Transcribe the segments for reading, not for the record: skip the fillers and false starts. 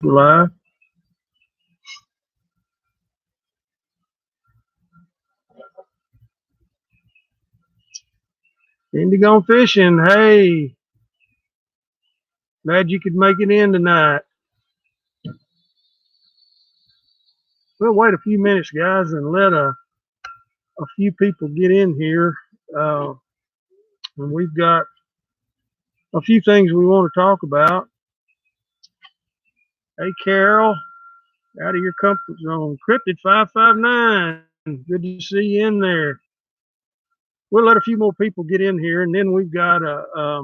Live. Indy gone fishing. Hey, glad you could make it in tonight. We'll wait a few minutes, guys, and let a few people get in here. And we've got a few things we want to talk about. Hey, Carol, out of your comfort zone. Cryptid 559. Good to see you in there. We'll let a few more people get in here, and then we've got a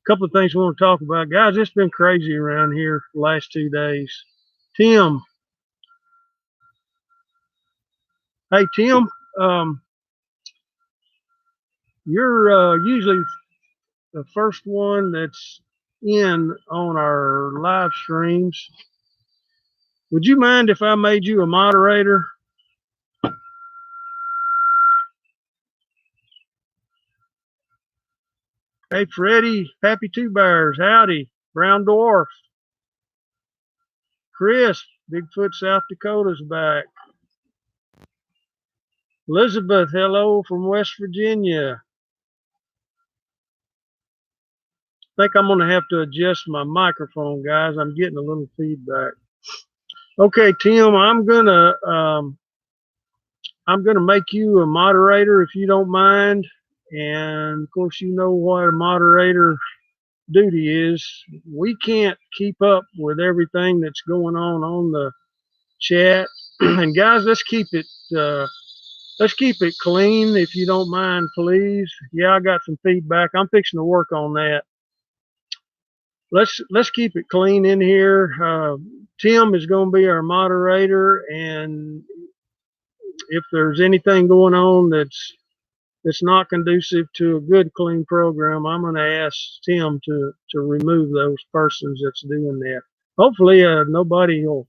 couple of things we want to talk about. Guys, it's been crazy around here the last 2 days. Tim. Hey, Tim. You're usually the first one that's in on our live streams. Would you mind if I made you a moderator? Hey, Freddie, Happy Two Bears, howdy. Brown Dwarf. Chris, Bigfoot, South Dakota's back. Elizabeth, hello from West Virginia. I think I'm going to have to adjust my microphone, guys. I'm getting a little feedback. Okay, Tim, I'm gonna make you a moderator if you don't mind. And of course, you know what a moderator duty is. We can't keep up with everything that's going on the chat. And guys, let's keep it clean if you don't mind, please. Yeah, I got some feedback. I'm fixing to work on that. Let's keep it clean in here. Tim is going to be our moderator, and if there's anything going on that's not conducive to a good, clean program, I'm going to ask Tim to remove those persons that's doing that. Hopefully, nobody will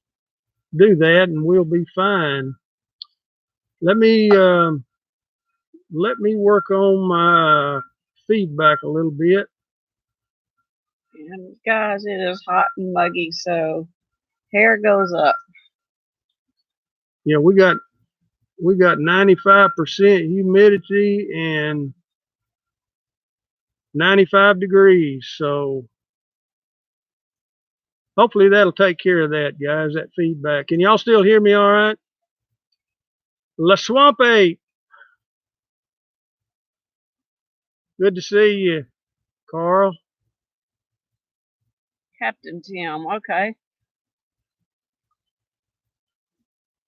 do that, and we'll be fine. Let me work on my feedback a little bit. And guys, it is hot and muggy, so hair goes up. Yeah, we got 95% humidity and 95 degrees. So hopefully that'll take care of that, guys, that feedback. Can y'all still hear me all right? La Swamp 8. Good to see you, Carl. Captain Tim, okay.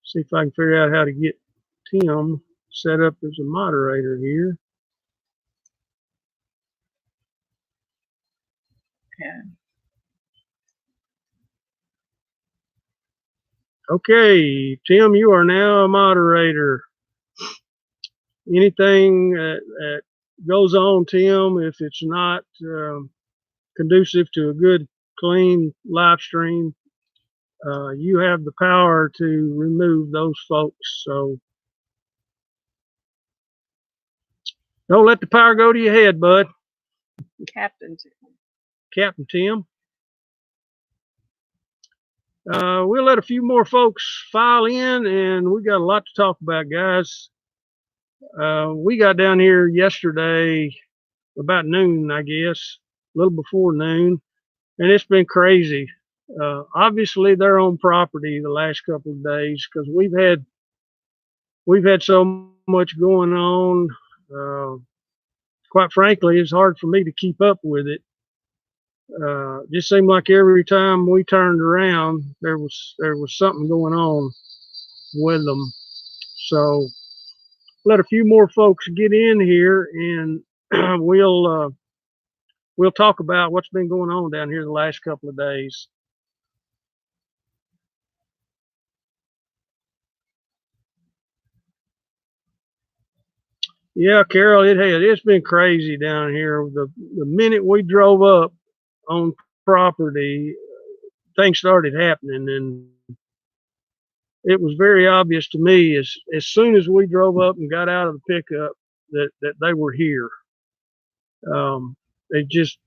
See if I can figure out how to get Tim set up as a moderator here. Okay, Tim, you are now a moderator. Anything that goes on, Tim, if it's not conducive to a good, clean live stream, you have the power to remove those folks. So don't let the power go to your head, bud. Captain Tim. Captain Tim. We'll let a few more folks file in, and we got a lot to talk about, guys. We got down here yesterday about noon, I guess, a little before noon, and it's been crazy. Obviously, they're on property the last couple of days because we've had so much going on. Quite frankly, it's hard for me to keep up with it. Just seemed like every time we turned around, there was something going on with them. So let a few more folks get in here, and we'll talk about what's been going on down here the last couple of days. Yeah, Carol, it's been crazy down here. The minute we drove up on property, things started happening, and it was very obvious to me as soon as we drove up and got out of the pickup that they were here. It just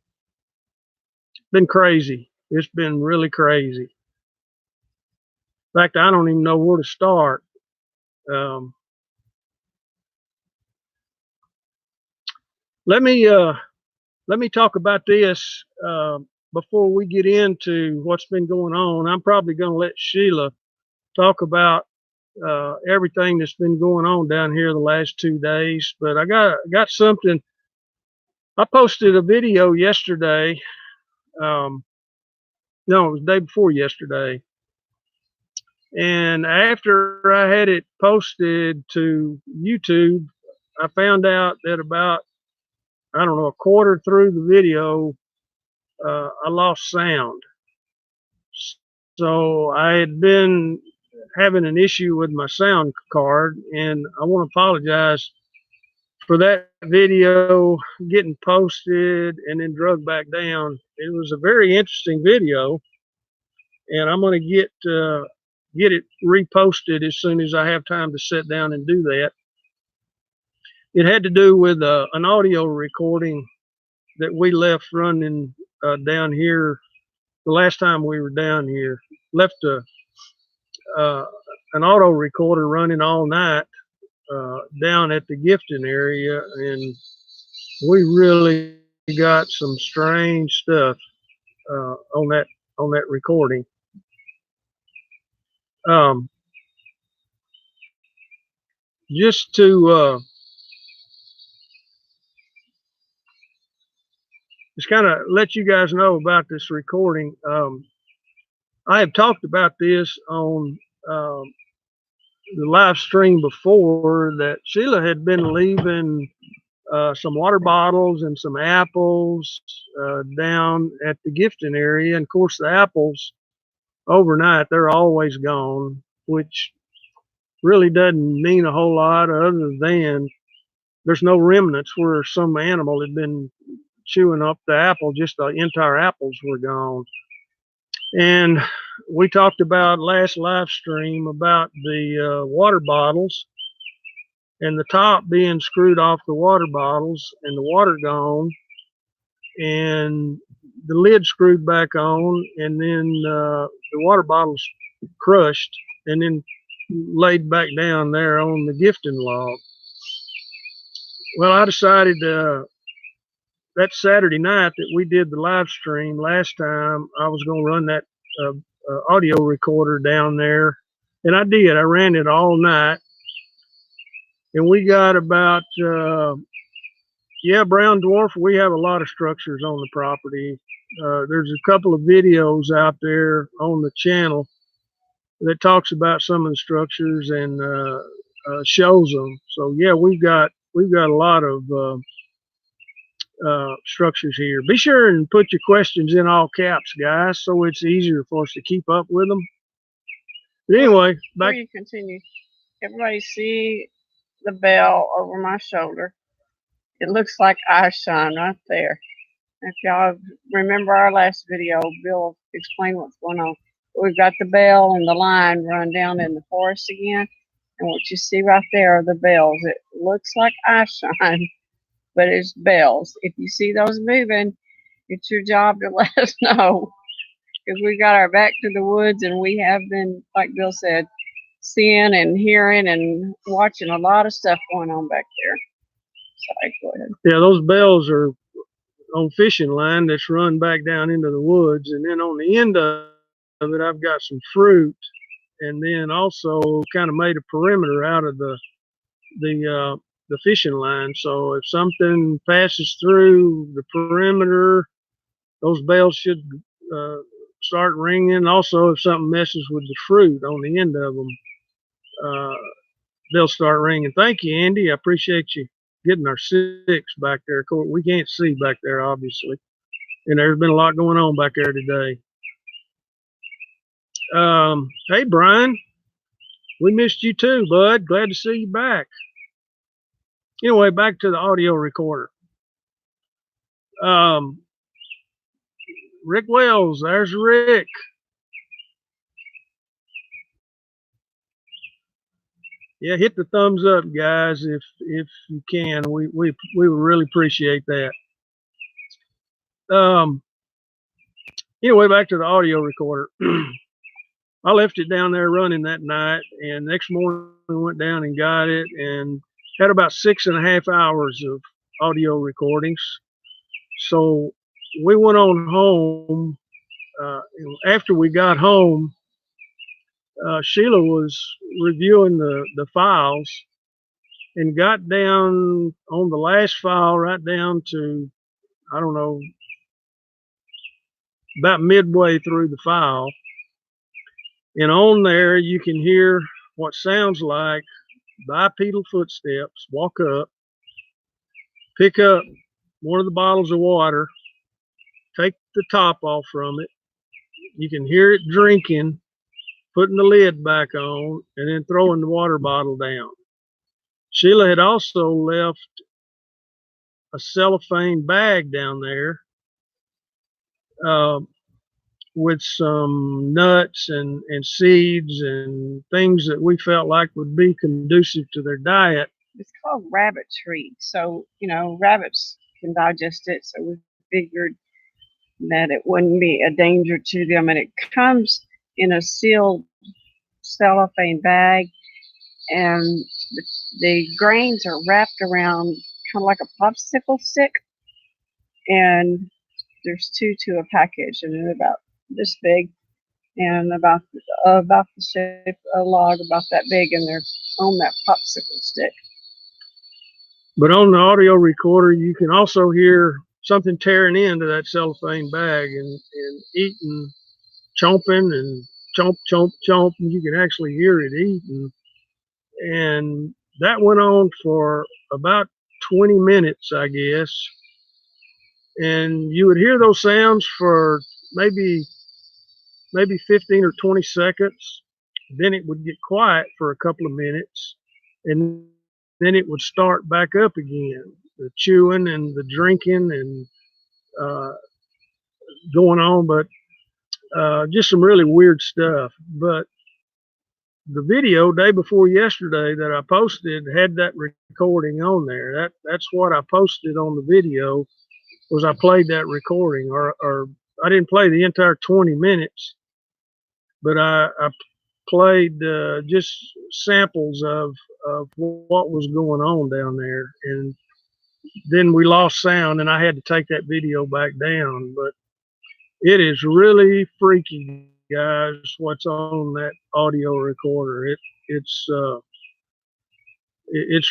been crazy. It's been really crazy. In fact, I don't even know where to start. Um, let me talk about this before we get into what's been going on. I'm probably going to let Sheila talk about everything that's been going on down here the last 2 days. But I got something. I posted a video yesterday. No, it was the day before yesterday. And after I had it posted to YouTube, I found out that about, I don't know, a quarter through the video, I lost sound. So I had been having an issue with my sound card, and I want to apologize for that video getting posted and then drug back down. It was a very interesting video, and I'm going to get it reposted as soon as I have time to sit down and do that. It had to do with an audio recording that we left running down here the last time we were down here. Left uh, an auto recorder running all night down at the gifting area, and we really got some strange stuff on that recording. Um, just to just kind of let you guys know about this recording. I have talked about this on the live stream before, that Sheila had been leaving some water bottles and some apples down at the gifting area. And of course, the apples overnight, they're always gone, which really doesn't mean a whole lot other than there's no remnants where some animal had been chewing up the apple, just the entire apples were gone. And we talked about last live stream about the water bottles and the top being screwed off the water bottles and the water gone, and the lid screwed back on, and then the water bottles crushed and then laid back down there on the gifting log. Well, I decided that Saturday night that we did the live stream last time, I was going to run that audio recorder down there, and I did. I ran it all night, and we got about brown dwarf. We have a lot of structures on the property. There's a couple of videos out there on the channel that talks about some of the structures and shows them. So yeah, we've got a lot of structures here. Be sure and put your questions in all caps, guys, so it's easier for us to keep up with them. But anyway, before you continue, everybody see the bell over my shoulder? It looks like eye shine right there. If y'all remember our last video, Bill explained what's going on. We've got the bell and the line run down in the forest again. And what you see right there are the bells. It looks like eye shine, but it's bells. If you see those moving, it's your job to let us know, because we got our back to the woods, and we have been, like Bill said, seeing and hearing and watching a lot of stuff going on back there. Sorry, go ahead. Yeah, those bells are on fishing line that's run back down into the woods, and then on the end of it, I've got some fruit, and then also kind of made a perimeter out of the fishing line. So if something passes through the perimeter, those bells should start ringing. Also, if something messes with the fruit on the end of them, they'll start ringing. Thank you, Andy. I appreciate you getting our 6 back there. Of course, we can't see back there, obviously, and there's been a lot going on back there today. Hey, Brian, we missed you too, bud. Glad to see you back. Anyway, back to the audio recorder. Rick Wells, there's Rick. Yeah, hit the thumbs up, guys, if you can. We would really appreciate that. Anyway, back to the audio recorder. I left it down there running that night, and next morning we went down and got it and had about 6.5 hours of audio recordings. So we went on home. After we got home, Sheila was reviewing the files and got down on the last file right down to, I don't know, about midway through the file. And on there, you can hear what sounds like bipedal footsteps walk up, pick up one of the bottles of water, take the top off from it. You can hear it drinking, putting the lid back on, and then throwing the water bottle down. Sheila had also left a cellophane bag down there uh, with some nuts and seeds and things that we felt like would be conducive to their diet. It's called rabbit treat. So, rabbits can digest it. So we figured that it wouldn't be a danger to them. And it comes in a sealed cellophane bag. And the grains are wrapped around kind of like a popsicle stick. And there's two to a package. And they're about this big and about the shape of a log, about that big. And they're on that popsicle stick. But on the audio recorder, you can also hear something tearing into that cellophane bag and eating, chomping and chomp, chomp, chomp. And you can actually hear it eating. And that went on for about 20 minutes, I guess. And you would hear those sounds for maybe 15 or 20 seconds. Then it would get quiet for a couple of minutes. And then it would start back up again. The chewing and the drinking and going on, but just some really weird stuff. But the video day before yesterday that I posted had that recording on there. That's what I posted on the video, was I played that recording, or I didn't play the entire 20 minutes, but I played just samples of what was going on down there. And then we lost sound and I had to take that video back down. But it is really freaky, guys, what's on that audio recorder. It's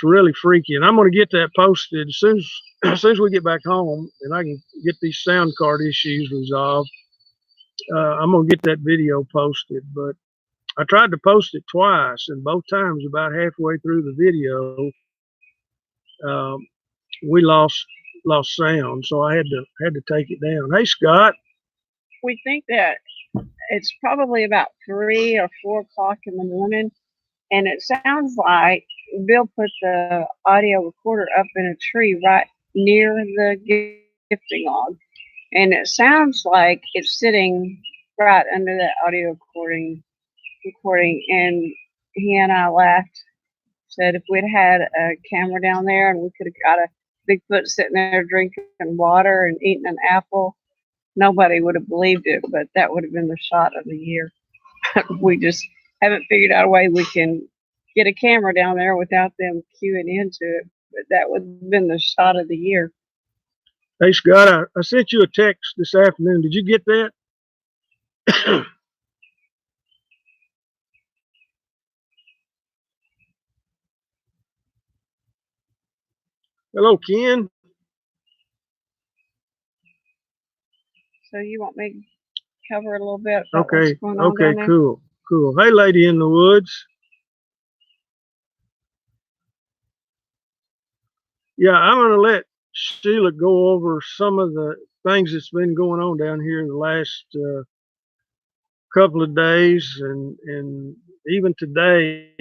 really freaky, and I'm going to get that posted as soon as we get back home and I can get these sound card issues resolved. I'm going to get that video posted. But I tried to post it twice, and both times about halfway through the video, we lost sound, so I had to take it down. Hey, Scott. We think that it's probably about 3 or 4 o'clock in the morning, and it sounds like Bill put the audio recorder up in a tree right near the gifting log, and it sounds like it's sitting right under that audio recording. And he and I laughed, said if we'd had a camera down there and we could have got a Bigfoot sitting there drinking water and eating an apple, nobody would have believed it, but that would have been the shot of the year. We just haven't figured out a way we can get a camera down there without them cueing into it. But that would have been the shot of the year. Hey, Scott, I sent you a text this afternoon. Did you get that? Hello, Ken. So you want me to cover it a little bit? Okay. Okay. Cool. Cool. Hey, lady in the woods. Yeah, I'm going to let Sheila go over some of the things that's been going on down here in the last couple of days, and even today,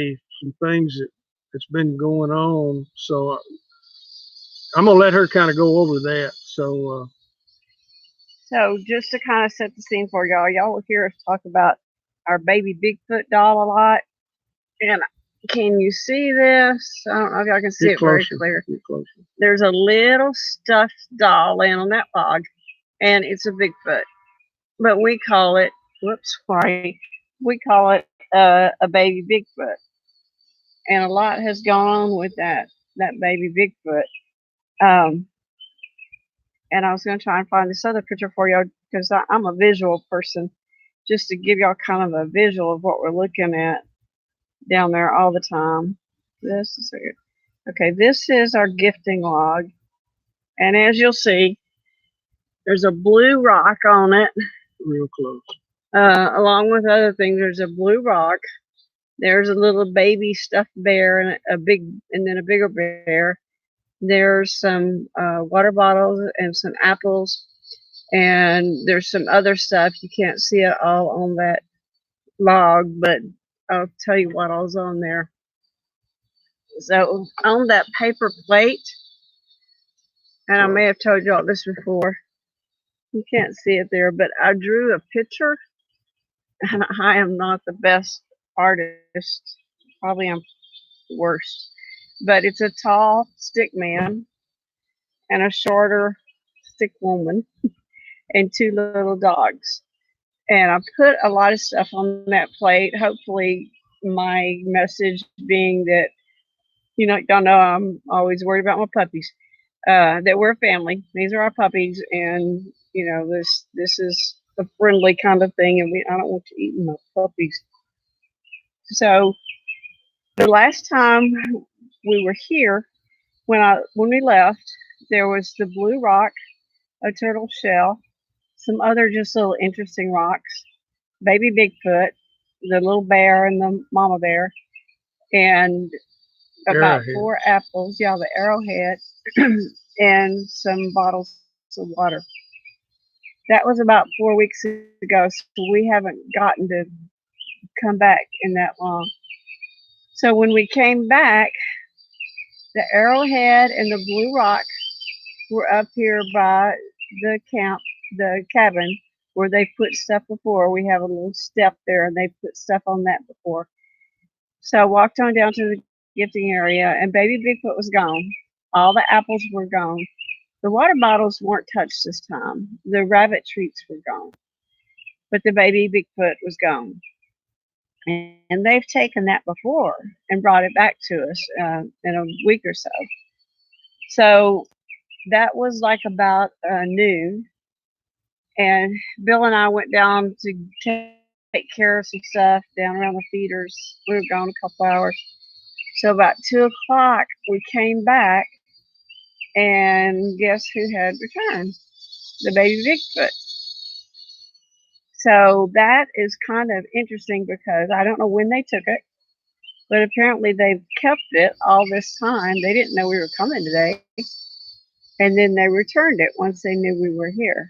some things that's been going on. So I'm going to let her kind of go over that. So just to kind of set the scene for y'all will hear us talk about our baby Bigfoot doll a lot. And can you see this? I don't know if y'all can see it very clear. There's a little stuffed doll laying on that log, and it's a Bigfoot. but we call it, whoops, sorry, we call it a baby Bigfoot. And a lot has gone on with that baby Bigfoot. Um, and I was going to try and find this other picture for you because I'm a visual person, just to give y'all kind of a visual of what we're looking at down there all the time. This is okay. This is our gifting log, and as you'll see, there's a blue rock on it. Real close. Along with other things, there's a blue rock. There's a little baby stuffed bear and and then a bigger bear. There's some water bottles and some apples, and there's some other stuff. You can't see it all on that log, but I'll tell you what all's on there. So on that paper plate, and I may have told you all this before, you can't see it there, but I drew a picture, and I am not the best artist. Probably I'm worst. But it's a tall stick man and a shorter stick woman and two little dogs. And I put a lot of stuff on that plate. Hopefully, my message being that, y'all know I'm always worried about my puppies. That we're a family. These are our puppies, and this is a friendly kind of thing. And I don't want to eat my puppies. So the last time we were here, when we left, there was the blue rock, a turtle shell, some other just little interesting rocks, baby Bigfoot, the little bear and the mama bear, and about Arrowhead. 4 apples, yeah, the arrowhead, and some bottles of water. That was about 4 weeks ago, so we haven't gotten to come back in that long. So when we came back, the arrowhead and the blue rock were up here by the cabin where they put stuff before. We have a little step there, and they put stuff on that before. So I walked on down to the gifting area, and baby Bigfoot was gone. All the apples were gone. The water bottles weren't touched this time. The rabbit treats were gone, but the baby Bigfoot was gone. And they've taken that before and brought it back to us in a week or so. So that was like about noon. And Bill and I went down to take care of some stuff down around the feeders. We were gone a couple hours. So about 2 o'clock, we came back, and guess who had returned? The baby Bigfoot. So that is kind of interesting because I don't know when they took it, but apparently they've kept it all this time. They didn't know we were coming today. And then they returned it once they knew we were here.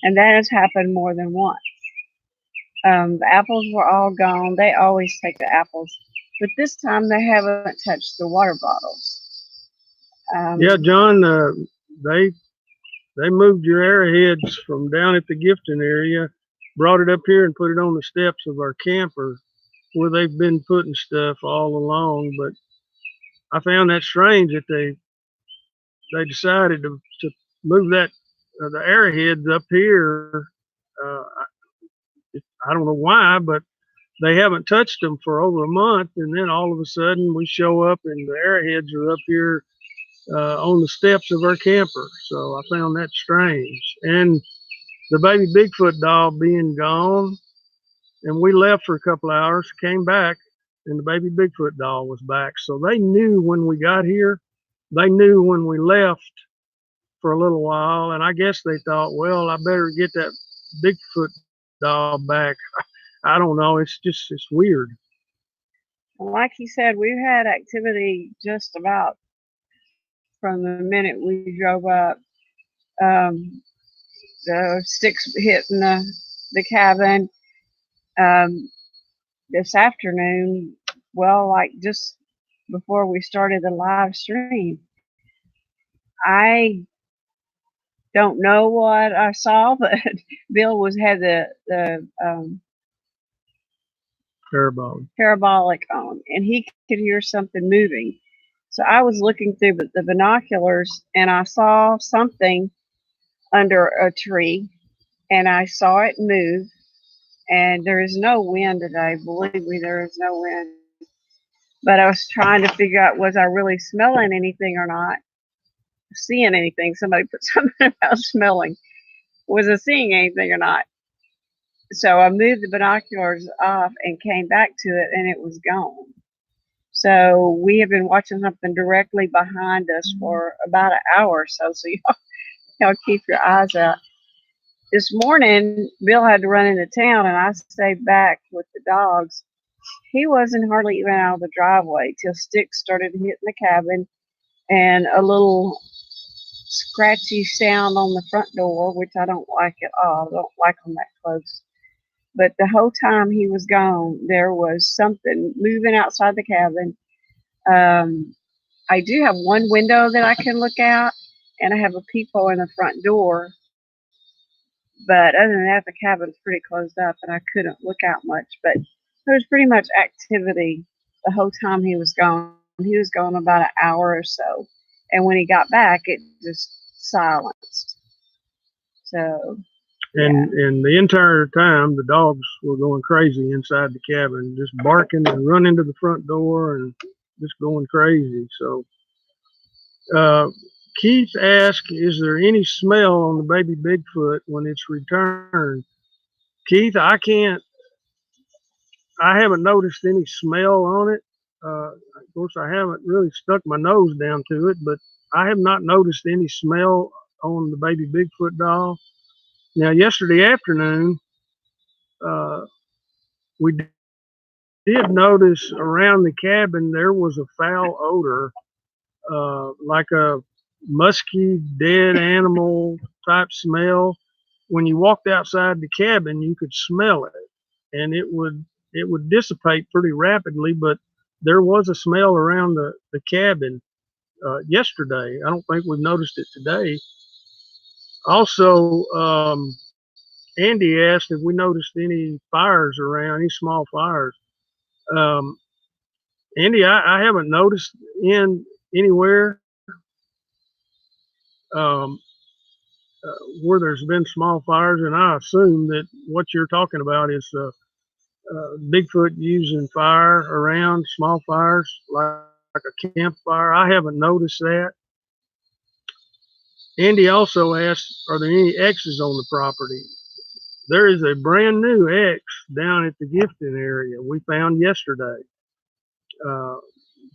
And that has happened more than once. The apples were all gone. They always take the apples, but this time they haven't touched the water bottles. Yeah, John, they moved your arrowheads from down at the gifting area, brought it up here and put it on the steps of our camper where they've been putting stuff all along. But I found that strange that they decided to move that the arrowheads up here. Uh, I don't know why, but they haven't touched them for over a month, and then all of a sudden we show up and the arrowheads are up here on the steps of our camper. So I found that strange. And the baby Bigfoot doll being gone, and we left for a couple hours, came back, and the baby Bigfoot doll was back. So they knew when we got here, they knew when we left for a little while, and I guess they thought, well, I better get that Bigfoot doll back. I don't know. It's weird. Like he said, we've had activity just about from the minute we drove up. Um, the sticks hitting the cabin. This afternoon, well, like just before we started the live stream, I don't know what I saw, but Bill had the parabolic on, and he could hear something moving. So I was looking through the binoculars, and I saw something under a tree, and I saw it move. And there is no wind today. Believe me, there is no wind. But I was trying to figure out, was I really smelling anything or not? Seeing anything? Somebody put something about smelling. Was I seeing anything or not? So I moved the binoculars off and came back to it, and it was gone. So we have been watching something directly behind us for about an hour or so. So y'all keep your eyes out. This morning, Bill had to run into town, and I stayed back with the dogs. He wasn't hardly even out of the driveway till sticks started hitting the cabin, and a little scratchy sound on the front door, which I don't like at all. I don't like them that close. But the whole time he was gone, there was something moving outside the cabin. I do have one window that I can look out, and I have a peephole in the front door. But other than that, the cabin's pretty closed up, and I couldn't look out much. But there was pretty much activity the whole time he was gone. He was gone about an hour or so, and when he got back, it just silenced. So, yeah. And the entire time, the dogs were going crazy inside the cabin, just barking and running to the front door and just going crazy. So, Keith asked, is there any smell on the baby Bigfoot when it's returned? Keith, I haven't noticed any smell on it. Of course, I haven't really stuck my nose down to it, but I have not noticed any smell on the baby Bigfoot doll. Now, yesterday afternoon, we did notice around the cabin there was a foul odor, like a musky, dead animal type smell. When you walked outside the cabin, you could smell it, and it would dissipate pretty rapidly. But there was a smell around the cabin yesterday. I don't think we've noticed it today. Also, Andy asked if we noticed any fires around, any small fires. Um, Andy, I haven't noticed in anywhere um, where there's been small fires, and I assume that what you're talking about is Bigfoot using fire around, small fires like a campfire. I haven't noticed that. Andy also asked, are there any X's on the property? There is a brand new X down at the gifting area we found yesterday. Uh,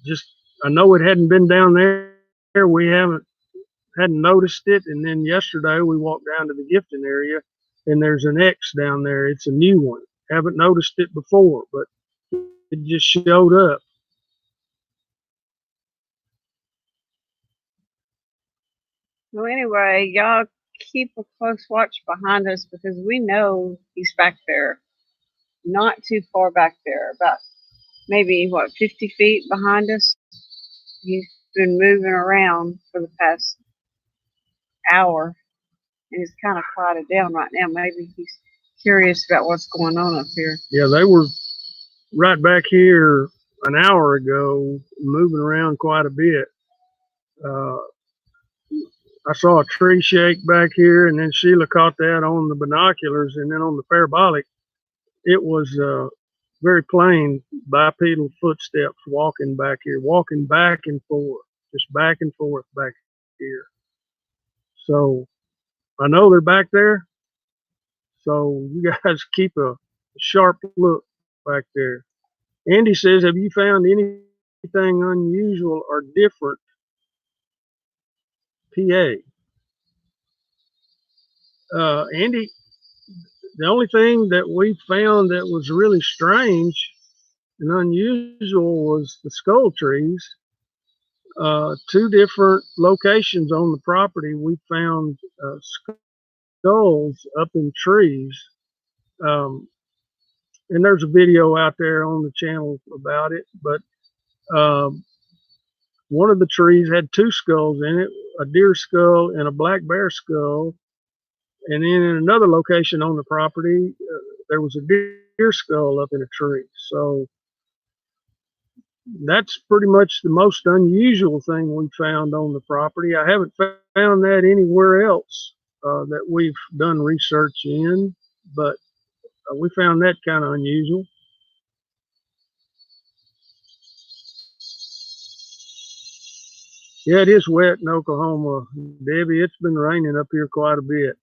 just I know it hadn't been down there. We hadn't noticed it, and then yesterday we walked down to the gifting area, and there's an X down there. It's a new one. Haven't noticed it before, but it just showed up. Well, anyway, y'all keep a close watch behind us because we know he's back there, not too far back there, about maybe 50 feet behind us. He's been moving around for the past hour, and he's kind of quieted down right now. Maybe he's curious about what's going on up here. Yeah, they were right back here an hour ago, moving around quite a bit. I saw a tree shake back here, and then Sheila caught that on the binoculars, and then on the parabolic, it was very plain bipedal footsteps walking back here, walking back and forth, just back and forth back here. So I know they're back there. So you guys keep a sharp look back there. Andy says, have you found anything unusual or different, PA? Andy, the only thing that we found that was really strange and unusual was the skull trees. Two different locations on the property, we found skulls up in trees. And there's a video out there on the channel about it. But one of the trees had two skulls in it, a deer skull and a black bear skull. And then in another location on the property, there was a deer skull up in a tree. So that's pretty much the most unusual thing we found on the property. I haven't found that anywhere else that we've done research in, but we found that kind of unusual. Yeah, it is wet in Oklahoma, Debbie. It's been raining up here quite a bit.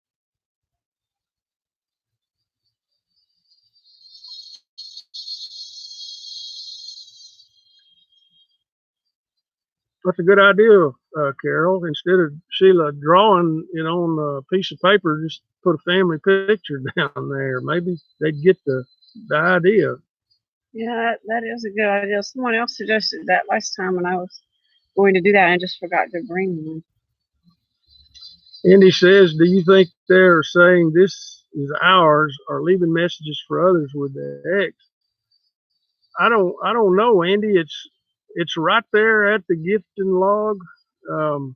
That's a good idea, Carol. Instead of Sheila drawing it on a piece of paper, just put a family picture down there. Maybe they'd get the idea. Yeah, that is a good idea. Someone else suggested that last time when I was going to do that and just forgot to bring one. Andy says, do you think they're saying this is ours or leaving messages for others with the X? I don't know, Andy. It's right there at the gifting log. Um,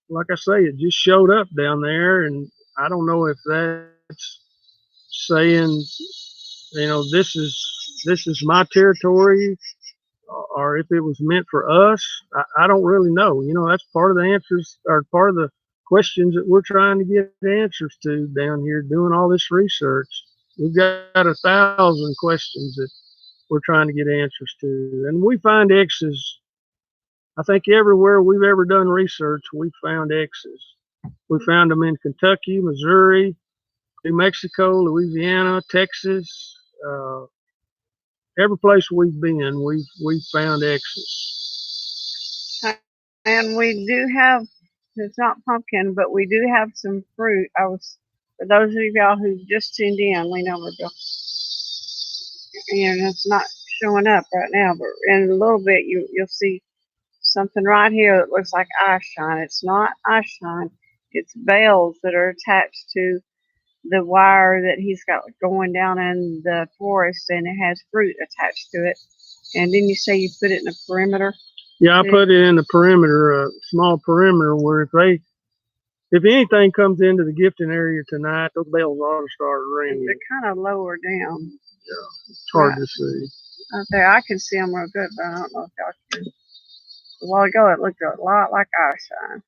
like I say, it just showed up down there, and I don't know if that's saying, this is my territory, or if it was meant for us. I don't really know. That's part of the answers, or part of the questions that we're trying to get answers to down here doing all this research. We've got 1,000 questions that we're trying to get answers to, and we find X's. I think everywhere we've ever done research, we found X's. We found them in Kentucky, Missouri, New Mexico, Louisiana, Texas. Every place we've been, we've found X's. And we do have, it's not pumpkin, but we do have some fruit. For those of y'all who just tuned in, lean over, Bill. And it's not showing up right now, but in a little bit you'll see something right here that looks like eye shine. It's not eye shine. It's bales that are attached to the wire that he's got going down in the forest, and it has fruit attached to it. And didn't you say you put it in a perimeter? Yeah, I put it in the perimeter, a small perimeter where if anything comes into the gifting area tonight, those bells ought to start ringing. They're kind of lower down. Yeah, it's hard to see. Out there, I can see them real good, but I don't know if y'all can. A while ago, it looked a lot like eye shine.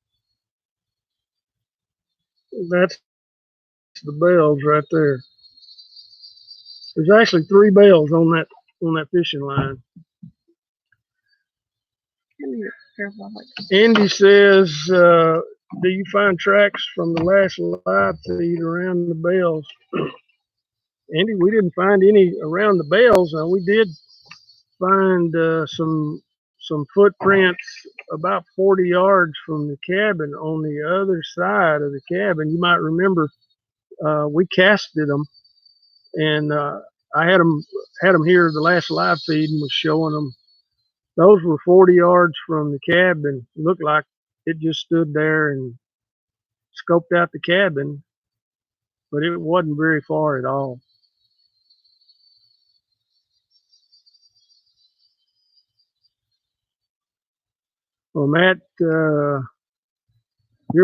That's the bells right there. There's actually 3 bells on that fishing line. Andy says, do you find tracks from the last live feed around the bells? Andy, we didn't find any around the bells. We did find some footprints about 40 yards from the cabin on the other side of the cabin. You might remember we casted them, and I had them here the last live feed and was showing them. Those were 40 yards from the cabin. It looked like it just stood there and scoped out the cabin, but it wasn't very far at all. Well, Matt, you're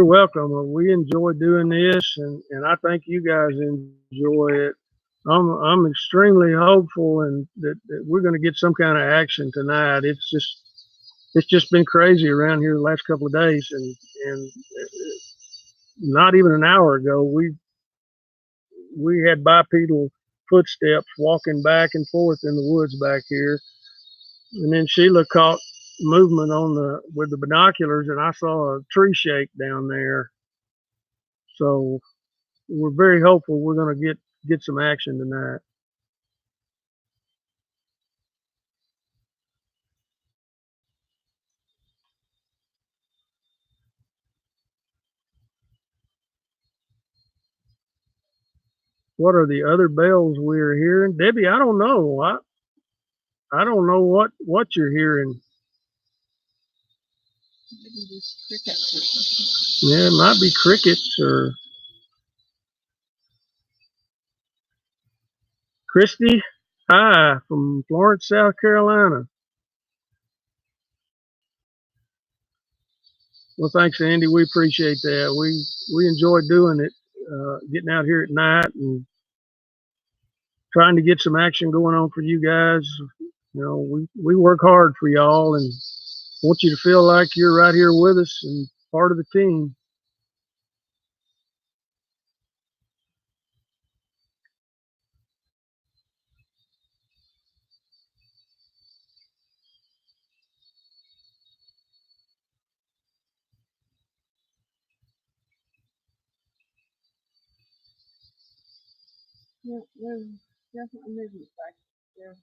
welcome. We enjoy doing this, and I think you guys enjoy it. I'm extremely hopeful and that we're going to get some kind of action tonight. It's just been crazy around here the last couple of days, and not even an hour ago we had bipedal footsteps walking back and forth in the woods back here, and then Sheila caught movement with the binoculars, and I saw a tree shake down there. So we're very hopeful we're going to get some action tonight. What are the other bells we're hearing, Debbie? I don't know. I don't know what you're hearing. Yeah, it might be crickets or Christy. Hi, from Florence, South Carolina. Well, thanks, Andy. We appreciate that. We enjoy doing it, getting out here at night and trying to get some action going on for you guys. We work hard for y'all and want you to feel like you're right here with us and part of the team. Yeah, there's definitely movement back there.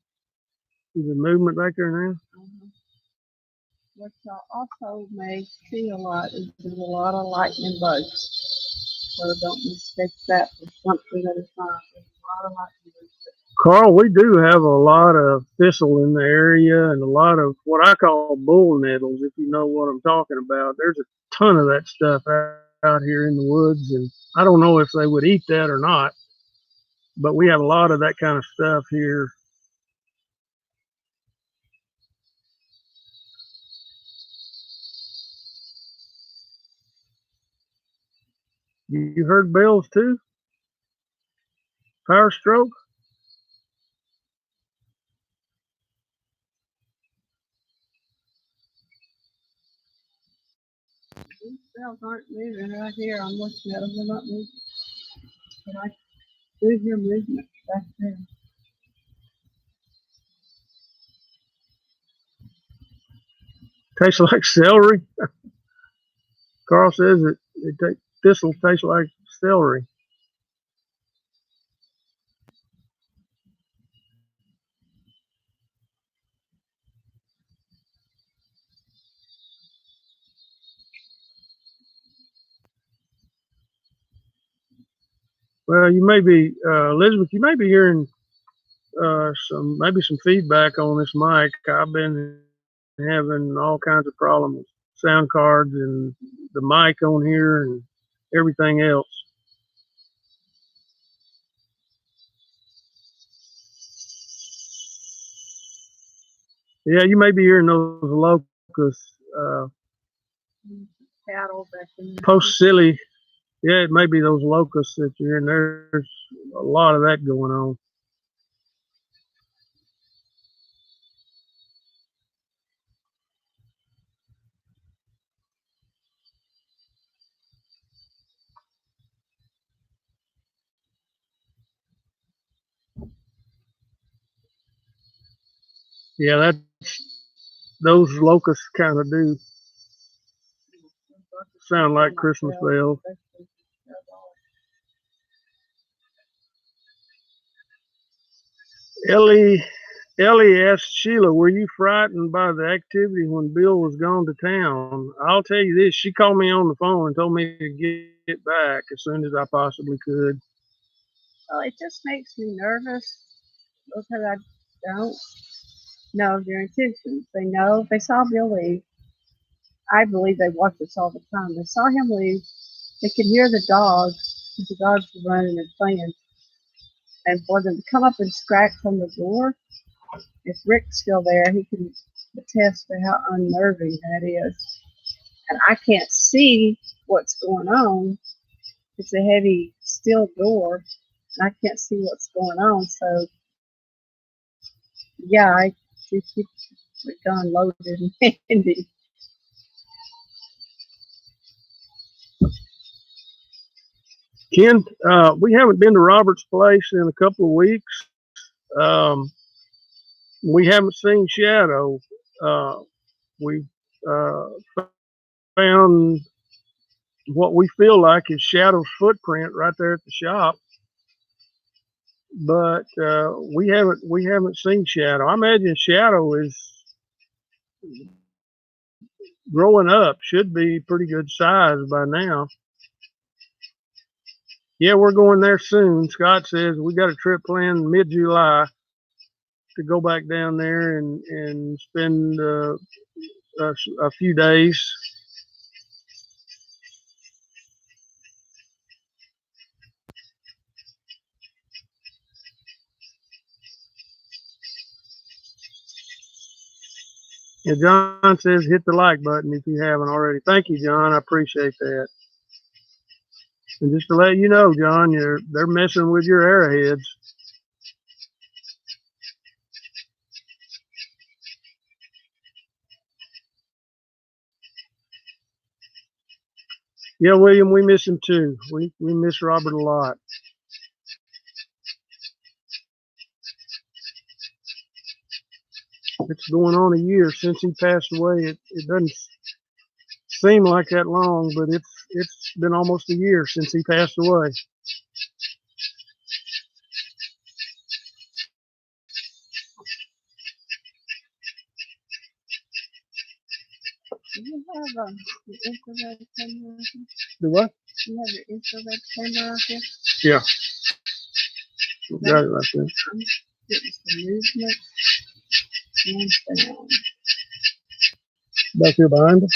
Is there movement back there now? Uh-huh. What y'all also may see a lot is there's a lot of lightning bugs. So don't mistake that for something that is not. There's a lot of lightning bugs. Carl, we do have a lot of thistle in the area and a lot of what I call bull nettles, if you know what I'm talking about. There's a ton of that stuff out here in the woods, and I don't know if they would eat that or not, but we have a lot of that kind of stuff here. You heard bells too? Power stroke? These cells aren't moving right here. I'm looking at them. They're not moving. But I do hear movement back there. Tastes like celery. Carl says thistle tastes like celery. Well, you may be, Elizabeth, you may be hearing maybe some feedback on this mic. I've been having all kinds of problems with sound cards and the mic on here and everything else. Yeah, you may be hearing those locusts. Cattle back in there. Post silly. Yeah, it may be those locusts that you're hearing. There's a lot of that going on. Yeah, those locusts kind of do sound like Christmas bells. Ellie asked Sheila, were you frightened by the activity when Bill was gone to town? I'll tell you this, she called me on the phone and told me to get back as soon as I possibly could. Well, it just makes me nervous because I don't know their intentions. They saw Bill leave. I believe they watch us all the time. They saw him leave. They could hear the dogs. The dogs were running and playing. And for them to come up and scratch on the door, if Rick's still there, he can attest to how unnerving that is. And I can't see what's going on. It's a heavy steel door, and I can't see what's going on. So, yeah, I just keep the gun loaded and handy. Ken, we haven't been to Robert's place in a couple of weeks. We haven't seen Shadow. We uh, found what we feel like is Shadow's footprint right there at the shop, but we haven't seen Shadow. I imagine Shadow is growing up, should be pretty good size by now. Yeah, we're going there soon. Scott says we got a trip planned mid-July to go back down there and spend a few days. Yeah, John says hit the like button if you haven't already. Thank you, John. I appreciate that. And just to let you know, John, they're messing with your arrowheads. Yeah, William, we miss him too. We miss Robert a lot. It's going on a year since he passed away. It doesn't seem like that long, but it's been almost a year since he passed away. Do you have the infrared camera? Do what? Do you have the infrared camera out there? Yeah. Got it right there. I'm getting some movement and sound. Back here behind us?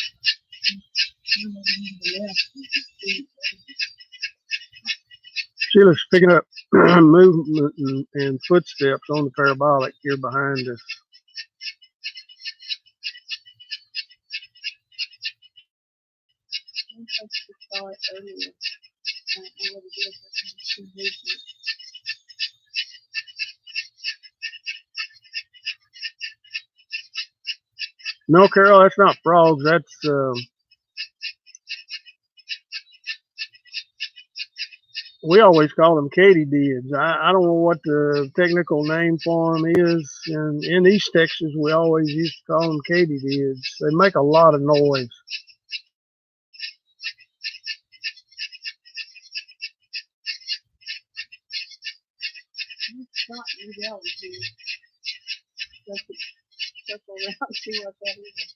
Sheila's picking up movement and footsteps on the parabolic here behind us. I saw it earlier. I don't know what it is. I can see movement. No, Carol, that's not frogs. That's we always call them katydids. I don't know what the technical name for them is. And in East Texas, we always used to call them katydids. They make a lot of noise. It's not yelling here. Circle around, see what that is.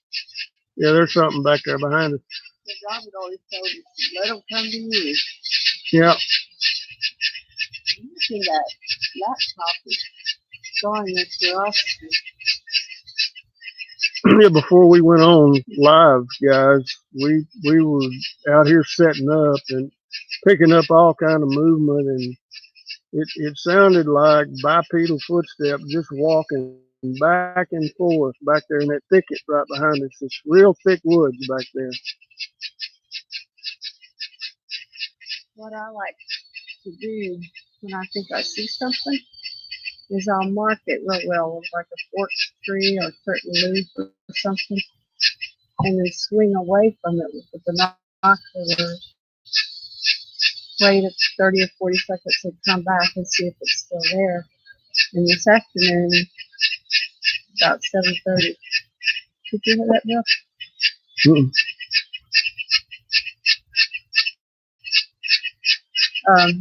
Yeah, there's something back there behind us. The Robert always told us, let them come to you. Yeah. You see that laptop is showing us to us. Yeah, before we went on live, guys, we were out here setting up and picking up all kind of movement, and it sounded like bipedal footsteps just walking back and forth back there in that thicket right behind us. It's real thick woods back there. What I like to do when I think I see something is I'll mark it real well with like a fork tree or certain leaf or something, and then swing away from it with the binoculars. Wait 30 or 40 seconds and come back and see if it's still there. And this afternoon, about 7:30. Did you hear that, Bill? Mm-mm.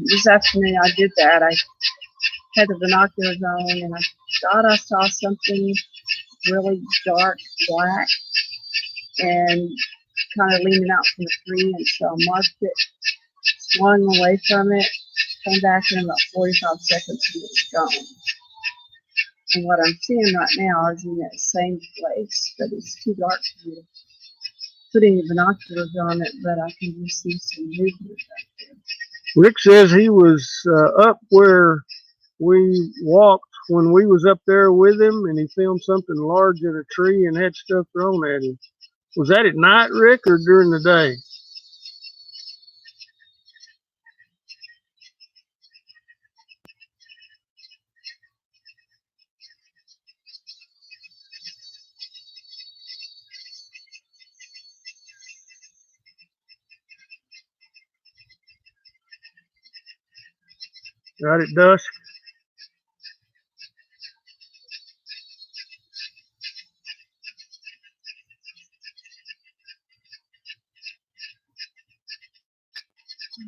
This afternoon I did that. I had the binoculars on and I thought I saw something really dark black and kind of leaning out from the tree, and so I marked it, swung away from it, came back in about 45 seconds and it's gone. And what I'm seeing right now is in that same place, but it's too dark for me to put any binoculars on it, but I can just see some movement back there. Rick says he was up where we walked when we was up there with him, and he filmed something large in a tree and had stuff thrown at him. Was that at night, Rick, or during the day? Right at dusk?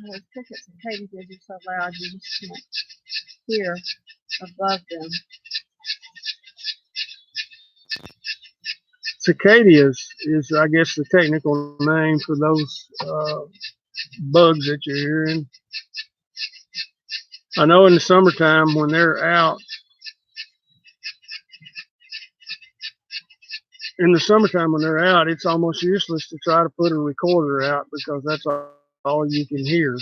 The crickets and katydids are so loud you just can't hear above them. Cicadas is, I guess, the technical name for those bugs that you're hearing. I know in the summertime when they're out, it's almost useless to try to put a recorder out because that's all you can hear.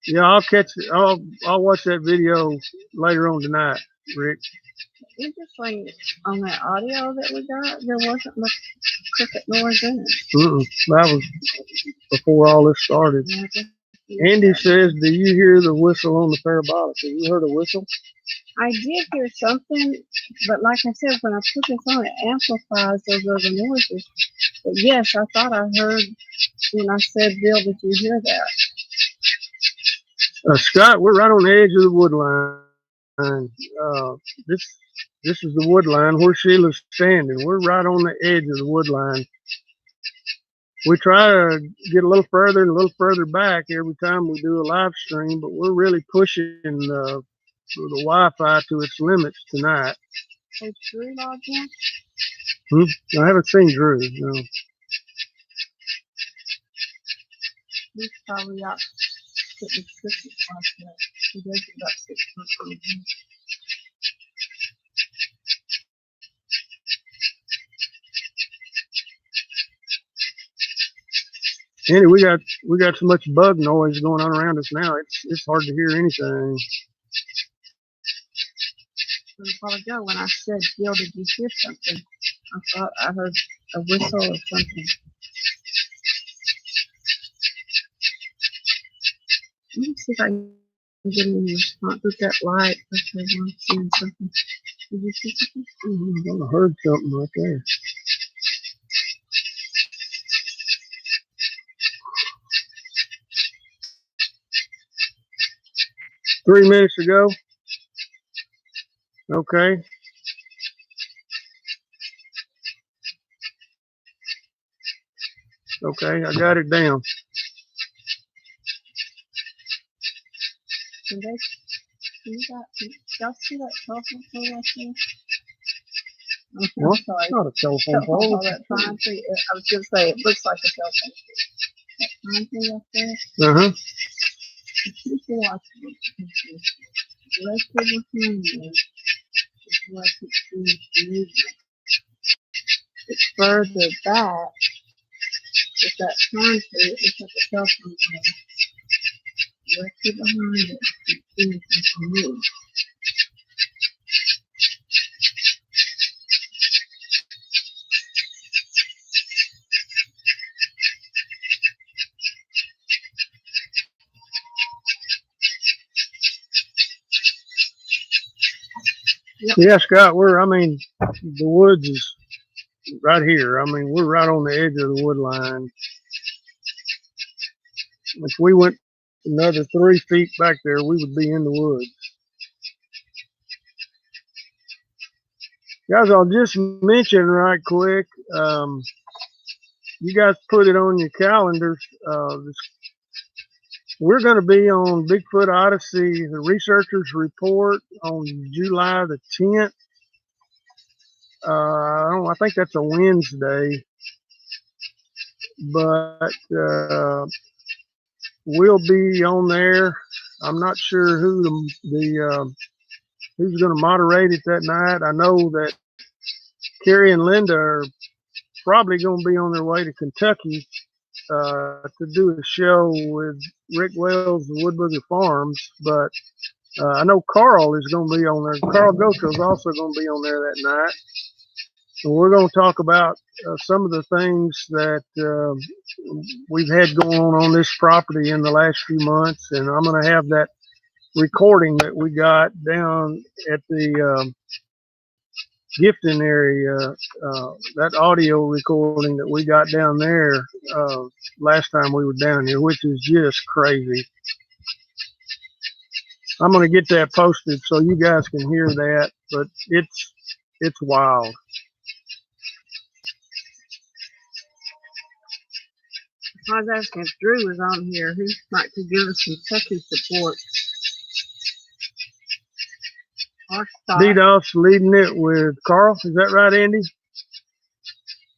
Yeah, I'll watch that video later on tonight, Rick. Interesting, on that audio that we got, there wasn't much cricket noise in it. That was before all this started. Andy says, do you hear the whistle on the parabolic? Have you heard a whistle? I did hear something, but like I said, when I put this on, it amplifies those other noises. But yes, I thought I heard when I said, Bill, did you hear that? Scott, we're right on the edge of the wood line. This is the wood line where Sheila's standing. We're right on the edge of the wood line. We try to get a little further and a little further back every time we do a live stream, but we're really pushing the Wi-Fi to its limits tonight. Is Drew logged in? I haven't seen Drew. No. He's probably out getting Christmas like that. He does it about 6 months on him. Andy, we got so much bug noise going on around us now. It's hard to hear anything. A while ago when I said, Gil, did you hear something? I thought I heard a whistle or something. Let me see if I can get any response with that light. Okay, I'm seeing something. Did you see something? I heard something right there. Three minutes ago. Okay. Okay, I got it down. Can y'all see that telephone pole right there? Okay, What? I'm sorry. It's not a telephone pole. That pine tree. I was going to say, it looks like a telephone tree. That pine tree up there. Uh-huh. You can watch it. The rest of the thing is what it's doing. It's further back. With that pine tree, it's like a telephone pole. Directly behind it, it's doing something new. Yep. Yeah, Scott, the woods is right here. We're right on the edge of the wood line. If we went another 3 feet back there, we would be in the woods. Guys, I'll just mention right quick, you guys put it on your calendars. We're going to be on Bigfoot Odyssey, the researchers report on July the 10th. I think that's a Wednesday, but we'll be on there. I'm not sure who's going to moderate it that night. I know that Carrie and Linda are probably going to be on their way to Kentucky to do a show with Rick Wells and Wood Booger Farms, but I know Carl is going to be on there. Carl Gocho is also going to be on there that night. And we're going to talk about some of the things that we've had going on this property in the last few months. And I'm going to have that recording that we got down at the gifting area, that audio recording that we got down there last time we were down here, which is just crazy. I'm going to get that posted so you guys can hear that, but it's wild. I was asking if Drew was on here, who might could give us some techie support. DDoS leading it with Carl. Is that right, Andy?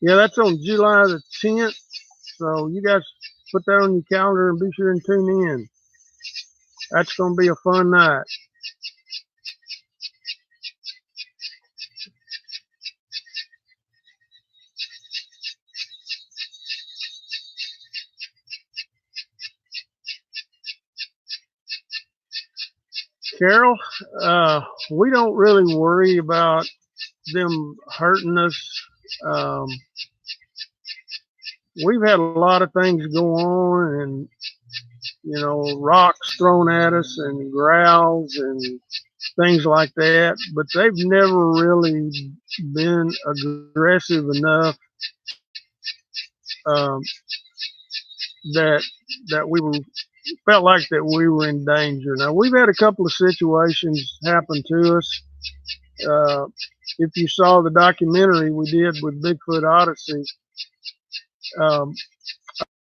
Yeah, that's on July the 10th. So you guys put that on your calendar and be sure and tune in. That's going to be a fun night. Carol, we don't really worry about them hurting us. We've had a lot of things go on, and rocks thrown at us and growls and things like that, but they've never really been aggressive enough that we felt like that we were in danger. Now, we've had a couple of situations happen to us. If you saw the documentary we did with Bigfoot Odyssey,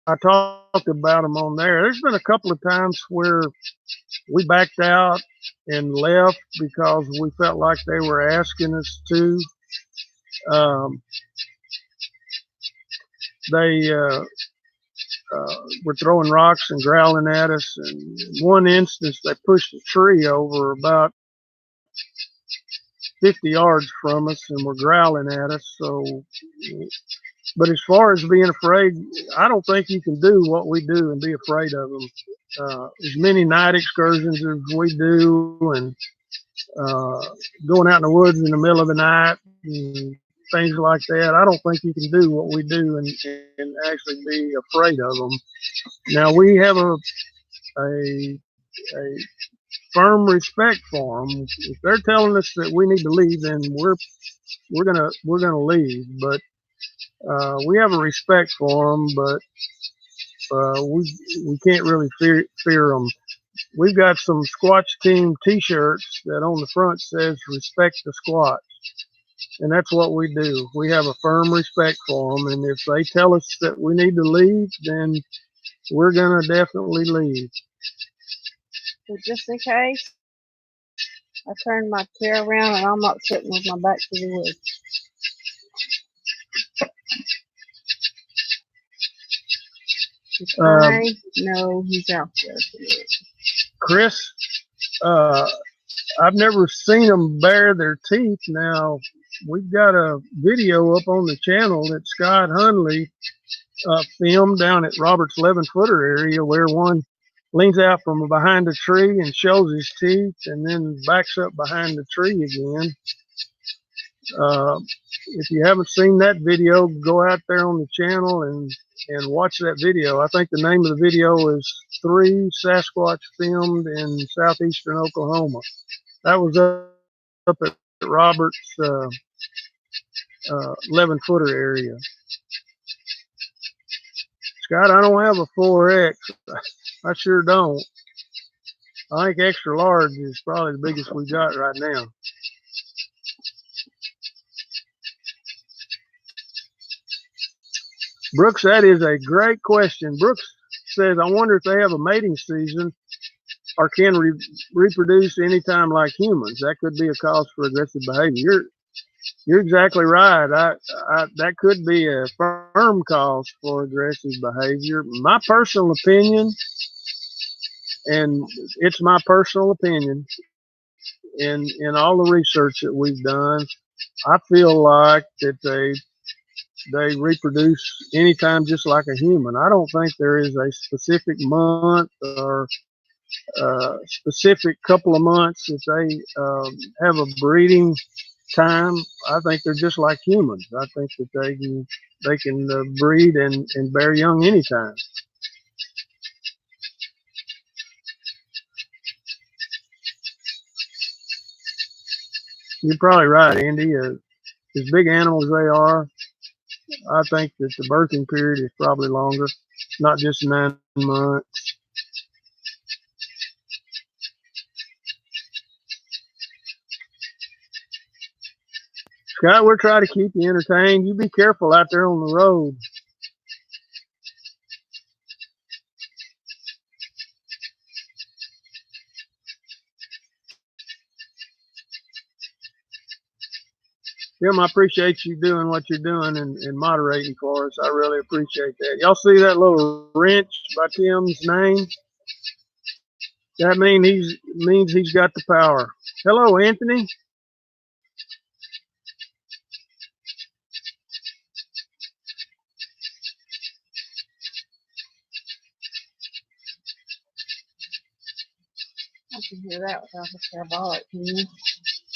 I talked about them on there. There's been a couple of times where we backed out and left because we felt like they were asking us to. Um, they were throwing rocks and growling at us. And in one instance, they pushed a tree over about 50 yards from us and were growling at us. So, but as far as being afraid, I don't think you can do what we do and be afraid of them. As many night excursions as we do, and going out in the woods in the middle of the night and things like that, I don't think you can do what we do and actually be afraid of them. Now we have a firm respect for them. If they're telling us that we need to leave, then we're gonna leave. But we have a respect for them, but we can't really fear them. We've got some Squatch Team T-shirts that on the front says "Respect the Squatch," and that's what we do. We have a firm respect for them, and if they tell us that we need to leave, then we're gonna definitely leave. So just in case, I turned my chair around and I'm not sitting with my back to the woods. Is Kanye? No, he's out there. Chris, I've never seen them bare their teeth. Now, we've got a video up on the channel that Scott Hunley filmed down at Robert's 11-footer area where one leans out from behind a tree and shows his teeth and then backs up behind the tree again. If you haven't seen that video, go out there on the channel and watch that video. I think the name of the video is 3 Sasquatch Filmed in Southeastern Oklahoma. That was up at Robert's 11-footer area. Scott, I don't have a 4X. I sure don't. I think extra large is probably the biggest we got right now. Brooks, that is a great question. Brooks says, I wonder if they have a mating season or can reproduce anytime like humans. That could be a cause for aggressive behavior. You're exactly right. That could be a firm cause for aggressive behavior. My personal opinion, and it's my personal opinion, in all the research that we've done, I feel like that they reproduce anytime just like a human. I don't think there is a specific month or specific couple of months that they have a breeding time. I think they're just like humans. I think that they can breed and bear young anytime. You're probably right, Andy. As big animals as they are, I think that the birthing period is probably longer, not just 9 months. Scott, we're trying to keep you entertained. You be careful out there on the road. Tim, I appreciate you doing what you're doing and moderating for us. I really appreciate that. Y'all see that little wrench by Tim's name? That means he's got the power. Hello, Anthony. I can hear that without the parabolic, can you?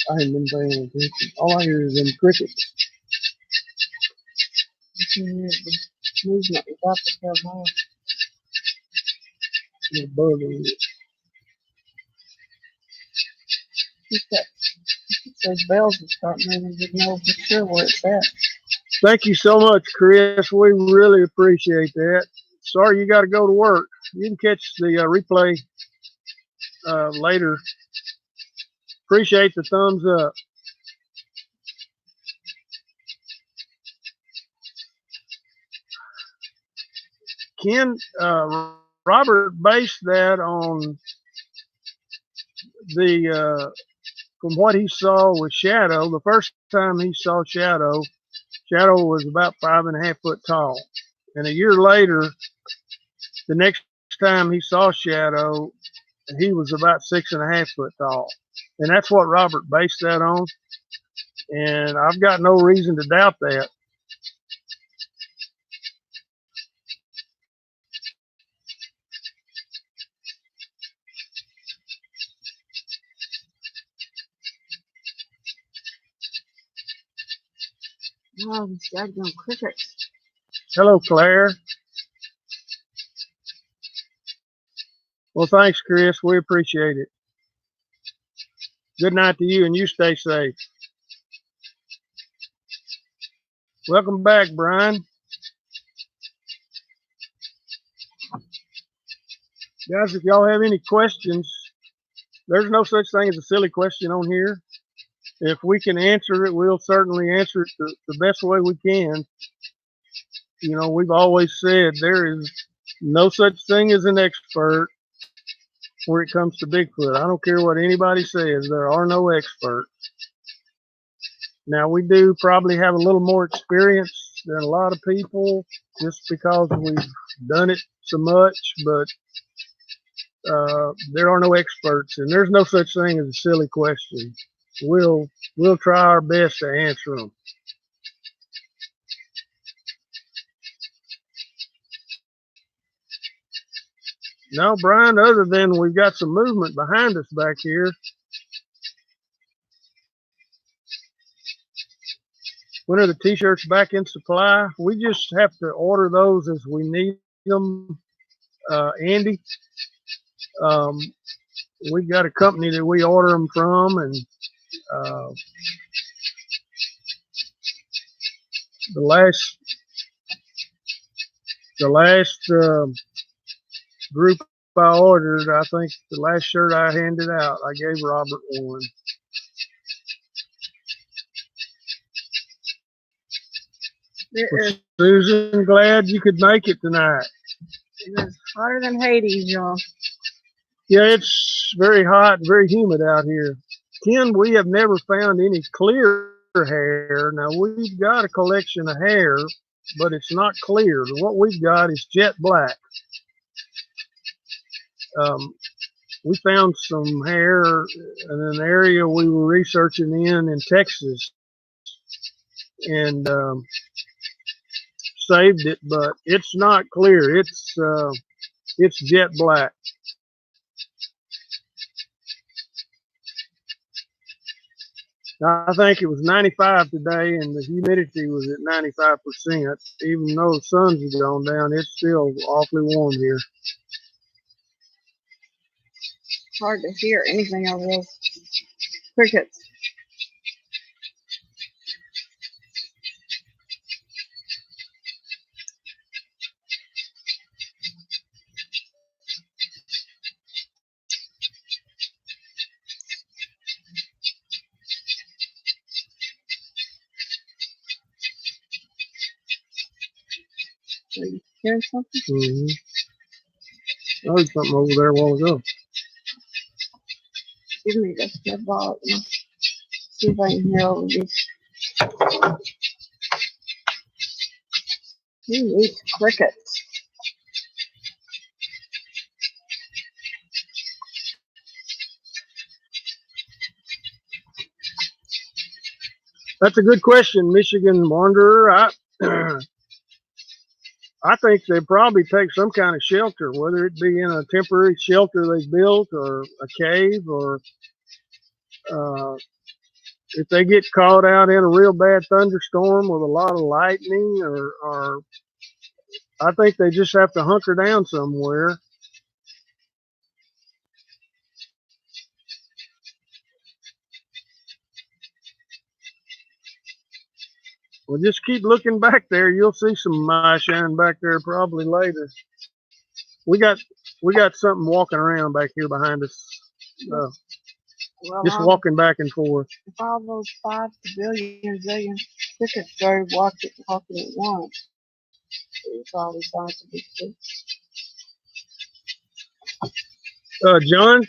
I haven't been paying attention. All I hear is them crickets. You can hear the movement without the parabolic. There's a bug in it. Those bells will start moving. You know for sure where it's at. Thank you so much, Chris. We really appreciate that. Sorry you got to go to work. You can catch the replay later. Appreciate the thumbs up. Ken, Robert based that on the from what he saw with Shadow. The first time he saw Shadow, Shadow was about 5.5 foot tall, and a year later, the next time he saw Shadow, he was about 6.5 foot tall, and that's what Robert based that on. And I've got no reason to doubt that. Oh, these daggone crickets. Hello, Claire. Well, thanks, Chris. We appreciate it. Good night to you, and you stay safe. Welcome back, Brian. Guys, if y'all have any questions, there's no such thing as a silly question on here. If we can answer it, we'll certainly answer it the best way we can. You know, we've always said there is no such thing as an expert when it comes to Bigfoot. I don't care what anybody says, there are no experts. Now, we do probably have a little more experience than a lot of people just because we've done it so much, but there are no experts, and there's no such thing as a silly question. We'll try our best to answer them. No, Brian, other than we've got some movement behind us back here. When are the t-shirts back in supply? We just have to order those as we need them, Andy. We've got a company that we order them from, and the last group I ordered, I think the last shirt I handed out, I gave Robert one. Well, Susan, glad you could make it tonight. It's hotter than Hades, y'all. Yeah, it's very hot and very humid out here. Ken, we have never found any clear hair. Now, we've got a collection of hair, but it's not clear. What we've got is jet black. We found some hair in an area we were researching in Texas, and saved it, but it's not clear. It's jet black. I think it was 95 today, and the humidity was at 95%. Even though the sun's gone down, it's still awfully warm here. It's hard to hear anything over those crickets. Are you hearing something? I heard something over there a while ago. Give me this ball. See if I can hear over these. Who needs crickets? That's a good question, Michigan Wanderer. I think they probably take some kind of shelter, whether it be in a temporary shelter they built or a cave, or if they get caught out in a real bad thunderstorm with a lot of lightning, or I think they just have to hunker down somewhere. Well, just keep looking back there. You'll see some eye shine back there probably later. We got something walking around back here behind us. Well, just walking back and forth. If all those 5 billion zillion crickets started walking at once, It's always nice to be good. John,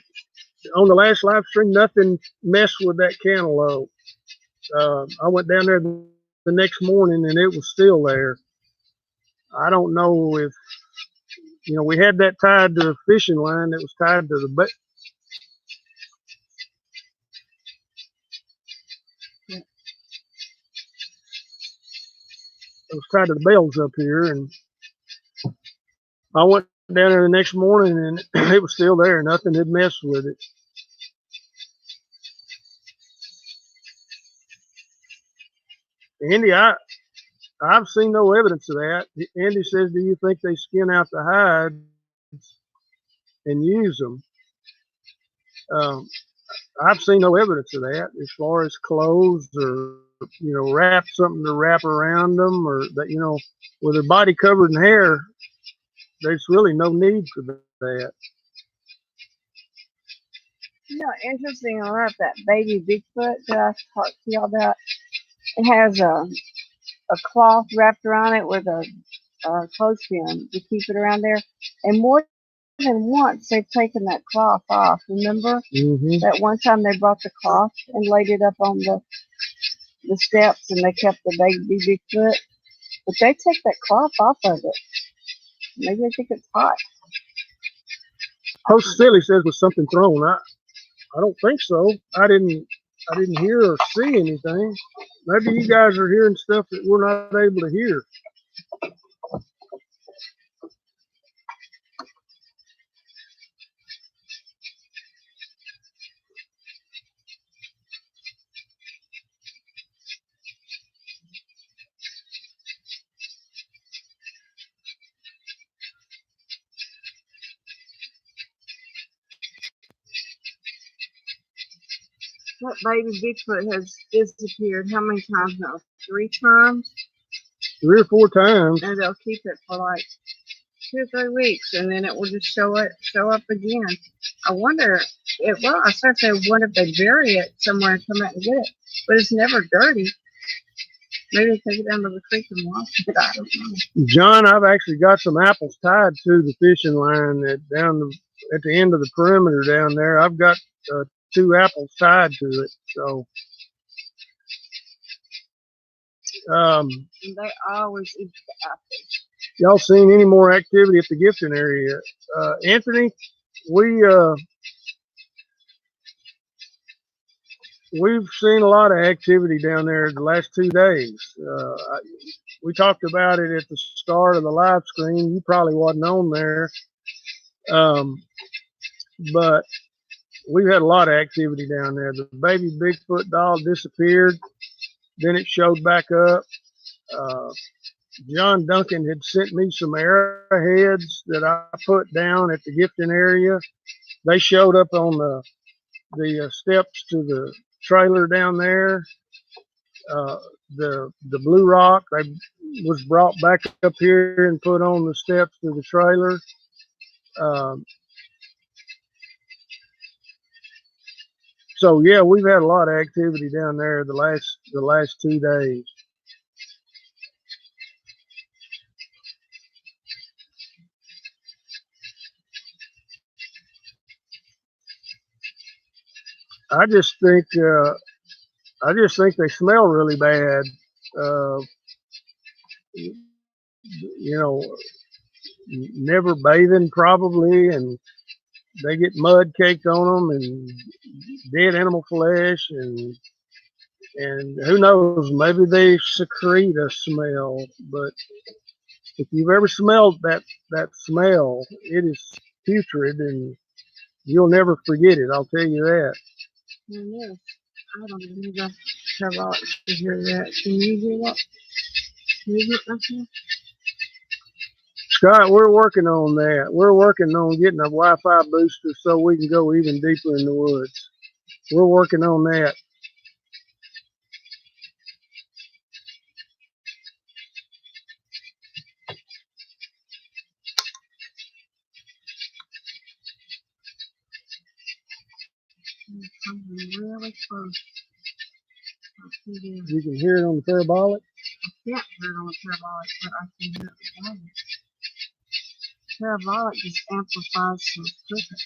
on the last live stream, nothing messed with that cantaloupe. I went down there the next morning and it was still there. I don't know if, we had that tied to a fishing line that was tied to the it was tied to the bells up here, and I went down there the next morning and it was still there. Nothing had messed with it. Andy, I've seen no evidence of that. Andy says, do you think they skin out the hides and use them? I've seen no evidence of that as far as clothes or, wrap something to wrap around them, or that, with their body covered in hair, there's really no need for that. Interesting enough, that baby Bigfoot that I talked to y'all about, it has a cloth wrapped around it with a clothespin to keep it around there. And more than once, they've taken that cloth off. Remember that one time they brought the cloth and laid it up on the steps, and they kept the baby Bigfoot. But they take that cloth off of it. Maybe they think it's hot. Host Silly says was something thrown. I don't think so. I didn't hear or see anything. Maybe you guys are hearing stuff that we're not able to hear. That baby Bigfoot has disappeared how many times now? 3 times? 3 or 4 times. And they'll keep it for like 2 or 3 weeks, and then it will just show up again. I wonder I started to say, what if they bury it somewhere and come out and get it? But it's never dirty. Maybe they take it down to the creek and wash it. I don't know. John, I've actually got some apples tied to the fishing line at the end of the perimeter down there. I've got 2 apples tied to it. So, and they always eat the apples. Y'all seen any more activity at the gifting area? Anthony, we've seen a lot of activity down there the last 2 days. We talked about it at the start of the live stream. You probably wasn't on there. But we've had a lot of activity down there. The baby Bigfoot doll disappeared. Then it showed back up. John Duncan had sent me some arrowheads that I put down at the gifting area. They showed up on the steps to the trailer down there. The blue rock was brought back up here and put on the steps to the trailer. So yeah, we've had a lot of activity down there the last 2 days. I just think they smell really bad. Never bathing probably, and they get mud caked on them and dead animal flesh, and who knows, maybe they secrete a smell. But if you've ever smelled that smell, it is putrid, and you'll never forget it. I'll tell you that. Yes. I don't even have all to hear that. Can you hear that? Can you hear that? Scott, we're working on that. We're working on getting a Wi-Fi booster so we can go even deeper in the woods. We're working on that. Really close. You can hear it on the parabolic. can't turn on the parabolic, but I can do it without it. Parabolic just amplifies the cricket.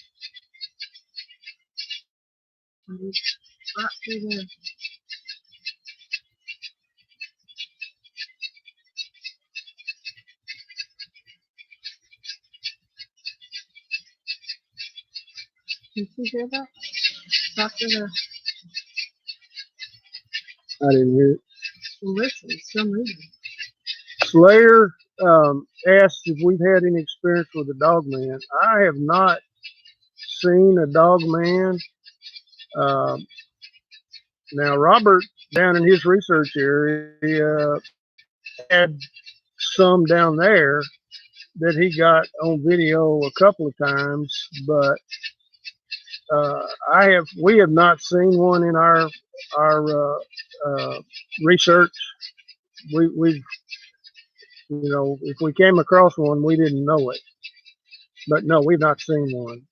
Right through there. Did you hear that? Right through there. I didn't hear it. Listen, it's still moving. Slayer asked if we've had any experience with a dog man. I have not seen a dog man. Now, Robert, down in his research area, had some down there that he got on video a couple of times, but we have not seen one in our research. We've if we came across one, we didn't know it, but no, we've not seen one.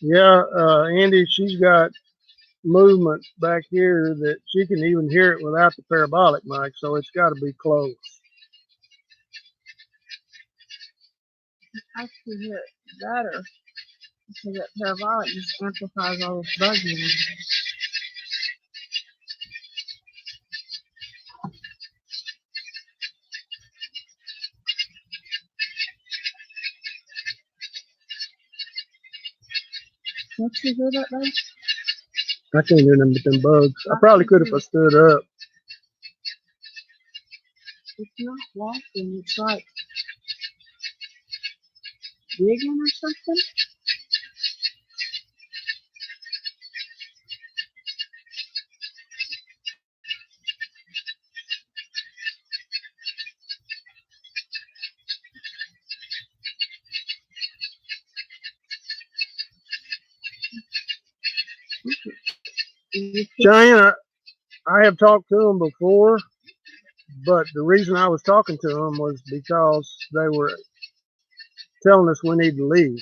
Yeah, Andy, she's got movement back here that she can even hear it without the parabolic mic, so it's got to be close. I can hear it better because that parabolic just amplifies all this buzzing. Can't you hear that, though? I can't hear them with them bugs. I probably could if I stood up. It's not walking. It's like digging or something. Cheyenne, I have talked to them before, but the reason I was talking to them was because they were telling us we need to leave,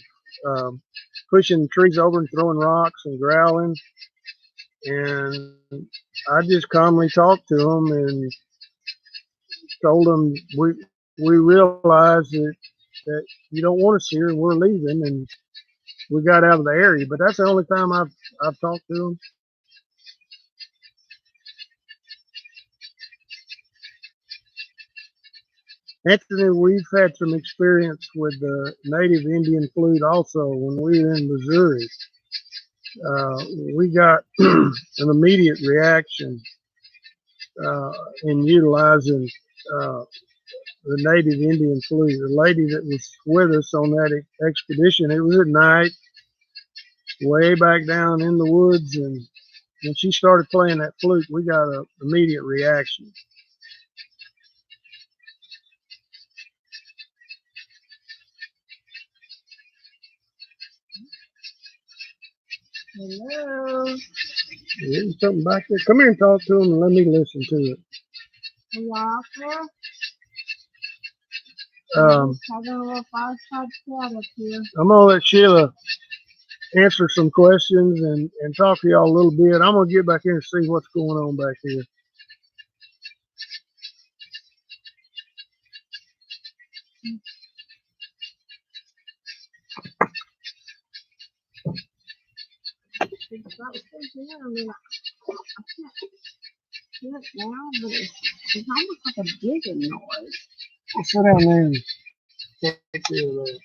pushing trees over and throwing rocks and growling. And I just calmly talked to them and told them we realize that you don't want us here and we're leaving, and we got out of the area. But that's the only time I've talked to them. Anthony, we've had some experience with the native Indian flute also when we were in Missouri. We got an immediate reaction in utilizing the native Indian flute. The lady that was with us on that expedition, it was at night, way back down in the woods, and when she started playing that flute, we got an immediate reaction. Hello. There's something back there. Come here and talk to them and let me listen to it. Are you out there? Having a little fireside chat up here. I'm gonna let Sheila answer some questions and talk to y'all a little bit. I'm gonna get back here and see what's going on back here. It's right there. I mean, I can't hear it now, but it's almost like a digging noise. Sit down there and take care of that.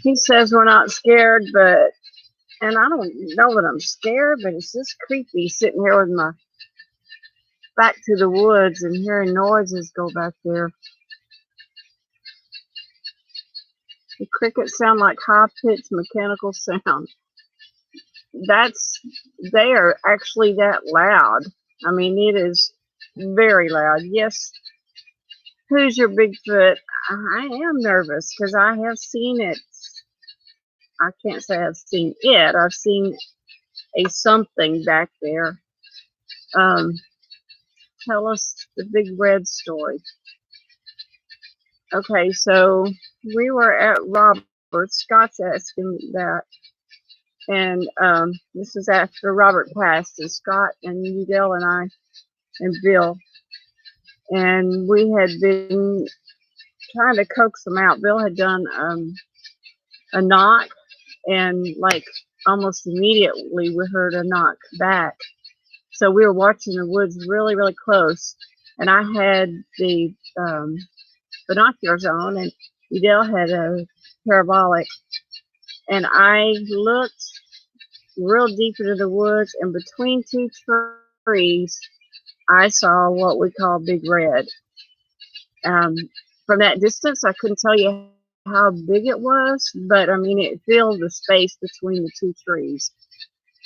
He says we're not scared, but, and I don't know that I'm scared, but it's just creepy sitting here with my back to the woods and hearing noises go back there. The crickets sound like high-pitched mechanical sound. They are actually that loud. I mean, it is very loud. Yes. Who's your Bigfoot? I am nervous because I have seen it I can't say I've seen it. I've seen a something back there. Um, Tell us the big red story. Okay, so we were at Robert. Scott's asking that. And this is after Robert passed, and Scott and Udell and I and Bill. And we had been trying to coax them out. Bill had done a knock, and like almost immediately we heard a knock back. So we were watching the woods really, really close. And I had the binoculars on, and Udell had a parabolic. And I looked real deep into the woods, and between two trees, I saw what we call Big Red. Um, from that distance, I couldn't tell you how big it was, but I mean, it filled the space between the two trees,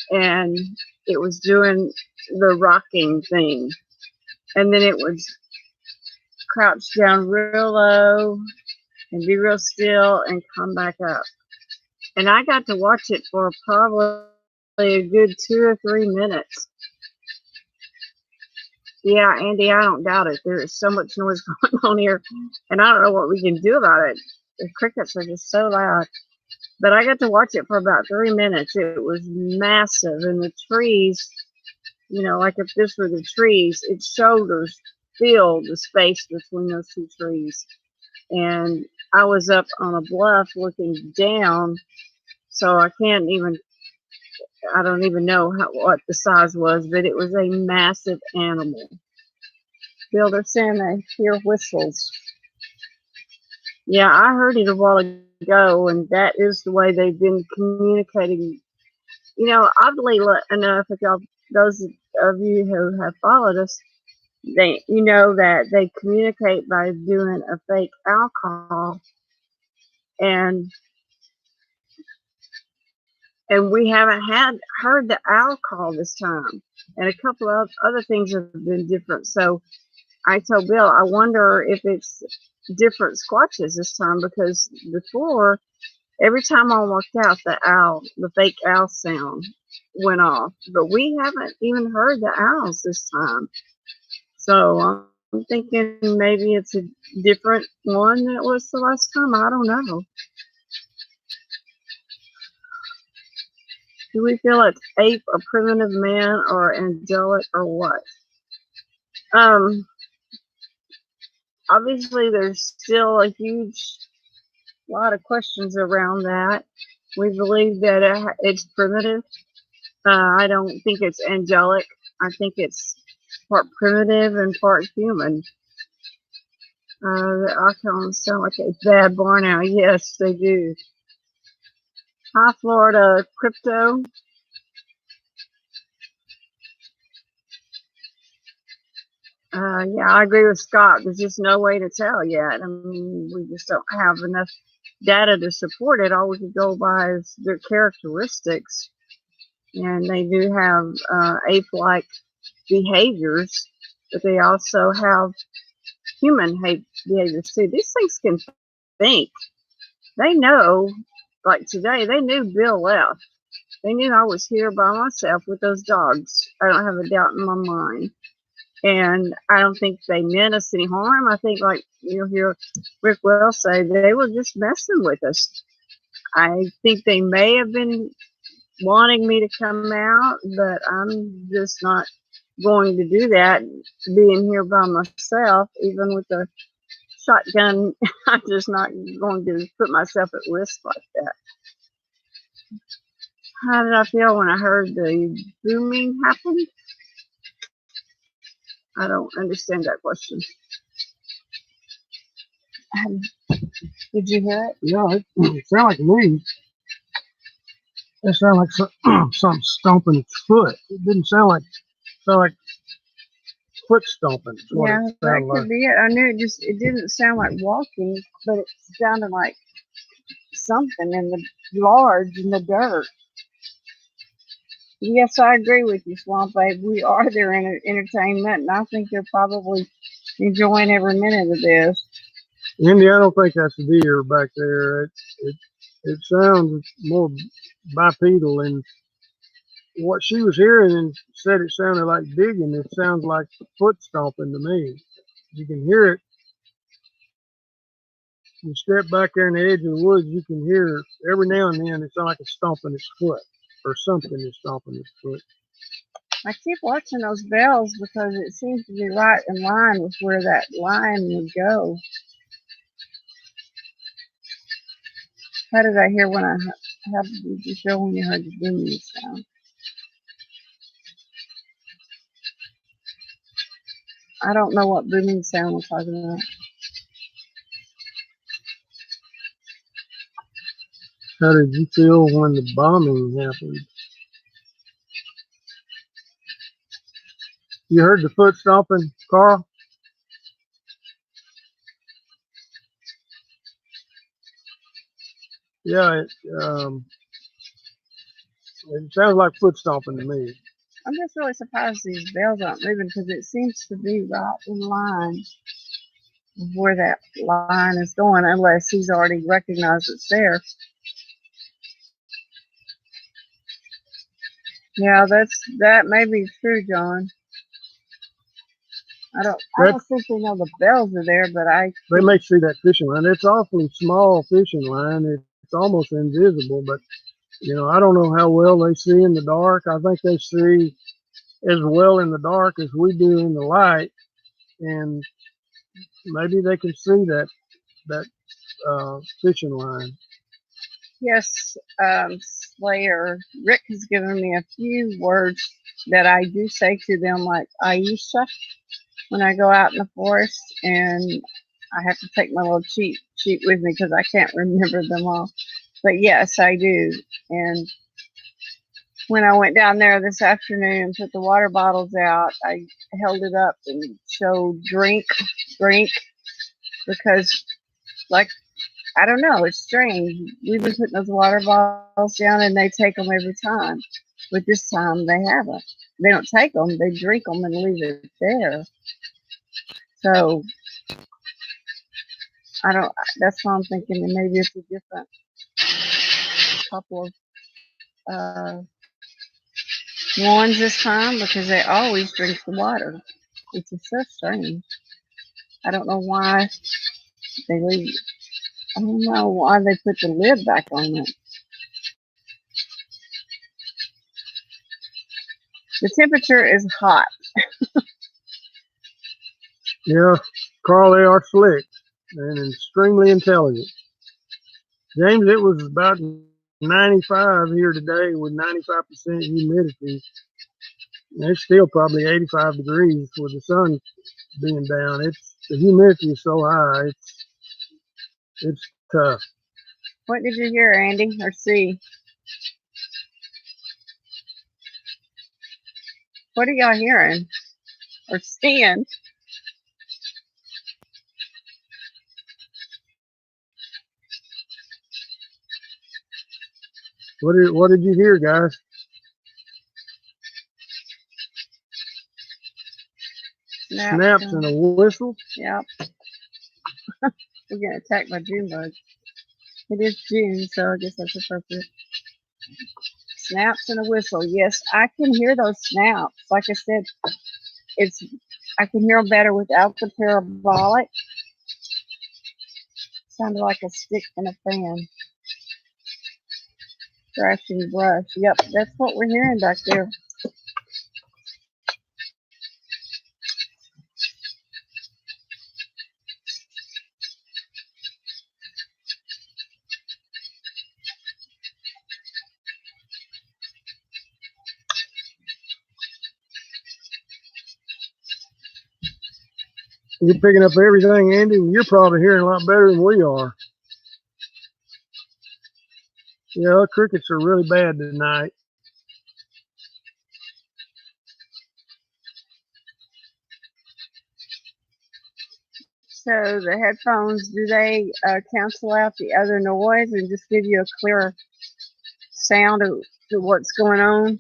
and it was doing the rocking thing. And then it would crouch down real low and be real still and come back up. And I got to watch it for probably a good 2 or 3 minutes. Yeah, Andy, I don't doubt it. There is so much noise going on here, and I don't know what we can do about it. The crickets are just so loud. But I got to watch it for about 3 minutes. It was massive, and the trees, like if this were the trees, its shoulders filled the space between those two trees. And I was up on a bluff looking down, so I don't even know what the size was, but it was a massive animal. Bill, they're saying they hear whistles. Yeah, I heard it a while ago, and that is the way they've been communicating. Oddly enough, if those of you who have followed us, that they communicate by doing a fake owl call, and we haven't heard the owl call this time, and a couple of other things have been different. So I told Bill, I wonder if it's different squatches this time, because before, every time I walked out, the fake owl sound went off, but we haven't even heard the owls this time. So I'm thinking maybe it's a different one than it was the last time. I don't know. Do we feel it's ape or primitive man or angelic or what? Obviously, there's still a huge lot of questions around that. We believe that it's primitive. I don't think it's angelic. I think it's part primitive and part human. The icons sound like a bad barn owl. Yes, they do. Hi, Florida Crypto. Yeah, I agree with Scott. There's just no way to tell yet. I mean, we just don't have enough data to support it. All we can go by is their characteristics. And they do have ape-like behaviors, but they also have human behaviors too. These things can think. They know, like today, they knew Bill left. They knew I was here by myself with those dogs. I don't have a doubt in my mind. And I don't think they meant us any harm. I think, like you'll hear Rick Wells say, they were just messing with us. I think they may have been wanting me to come out, but I'm just not going to do that. Being here by myself, even with a shotgun, I'm just not going to put myself at risk like that. How did I feel when I heard the booming happen? I don't understand that question. Did you hear it? Yeah, it sounded like me. It sounded like something stomping its foot. It didn't sound like foot stomping. Yeah, that could be it. I knew it didn't sound like walking, but it sounded like something in the large in the dirt. Yes, I agree with you, Swamp Babe. We are their entertainment, and I think they're probably enjoying every minute of this. Indy, I don't think that's a deer back there. It sounds more bipedal, and what she was hearing and said it sounded like digging. It sounds like foot stomping to me. You can hear it. You step back there in the edge of the woods, you can hear every now and then it sounds like it's stomping its foot or something is stomping its foot. I keep watching those bells because it seems to be right in line with where that line would go. How did I hear when how did you feel when you heard the booming sound? I don't know what booming sound we're talking about. How did you feel when the bombing happened? You heard the foot stomping, Carl? Yeah, it sounds like foot stomping to me. I'm just really surprised these bells aren't moving because it seems to be right in line with where that line is going, unless he's already recognized it's there. Yeah, that may be true, John. I don't think they know the bells are there, but they may see that fishing line. It's awfully small fishing line. It's almost invisible, but you know, I don't know how well they see in the dark. I think they see as well in the dark as we do in the light, and maybe they can see that fishing line. Yes, Slayer, Rick has given me a few words that I do say to them, like Aisha, when I go out in the forest, and I have to take my little cheat sheet with me because I can't remember them all. But yes, I do. And when I went down there this afternoon and put the water bottles out, I held it up and showed drink, because, like, I don't know, it's strange. We've been putting those water bottles down and they take them every time. But this time they haven't. They don't take them, they drink them and leave it there. So I don't, that's why I'm thinking that maybe it's a different couple of ones this time, because they always drink the water, which is so strange. I don't know why they leave. I don't know why they put the lid back on it. The temperature is hot. Yeah, Carl, they are slick and extremely intelligent. James, it was about 95 here today with 95% humidity. It's still probably 85 degrees with the sun being down. The humidity is so high. It's tough. What did you hear, Andy, or see? What are y'all hearing or seeing? What did you hear, guys? Snaps and a whistle? Yep. We're getting attacked by June bugs. It is June, so I guess that's appropriate. Snaps and a whistle. Yes, I can hear those snaps. Like I said, I can hear them better without the parabolic. Sounded like a stick in a fan. Thrashing brush. Yep, that's what we're hearing back there. You're picking up everything, Andy, and you're probably hearing a lot better than we are. Yeah, crickets are really bad tonight. So the headphones, do they cancel out the other noise and just give you a clearer sound of what's going on?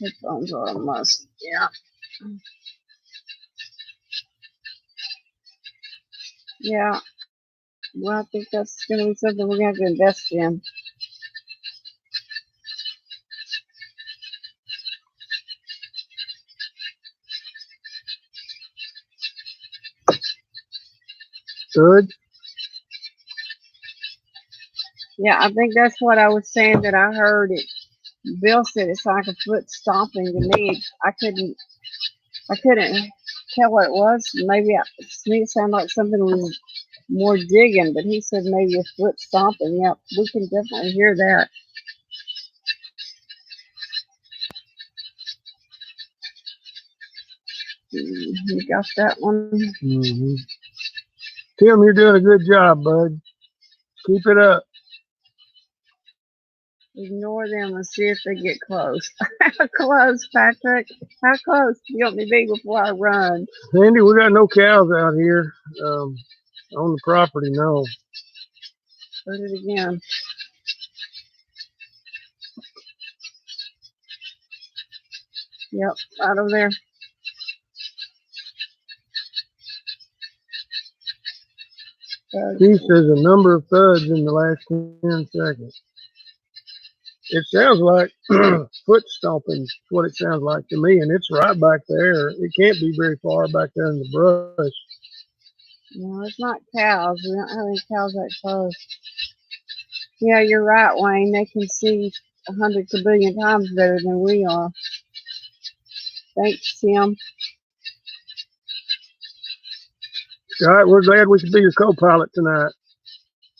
Headphones are a must. Yeah. Yeah. Well, I think that's going to be something we're going to have to invest in. Good. Yeah, I think that's what I was saying that I heard it. Bill said it's like a foot stomping to me. I couldn't tell what it was. Maybe to me it sounded like something was more digging, but he said maybe a foot stomping. Yep, we can definitely hear that. You got that one? Mm-hmm. Tim, you're doing a good job, bud. Keep it up. Ignore them and see if they get close. How close, Patrick? How close do you want me to be before I run? Andy, we got no cows out here on the property, no. Put it again. Yep, right over there. He says a number of thuds in the last 10 seconds. It sounds like foot stomping is what it sounds like to me, and it's right back there. It can't be very far back there in the brush. No, it's not cows. We don't have any cows that close. Yeah, you're right, Wayne. They can see 100 billion times better than we are. Thanks, Tim. All right, we're glad we could be your co-pilot tonight.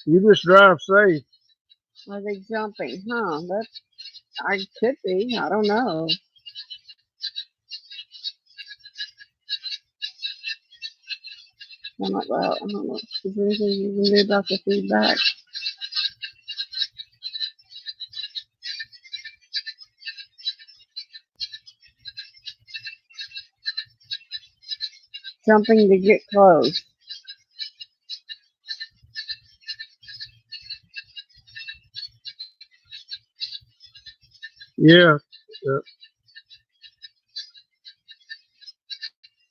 You just drive safe. Are they jumping? Huh? I could be. I don't know. I'm not well. I don't know. Is there anything you can do about the feedback? Jumping to get close. Yeah.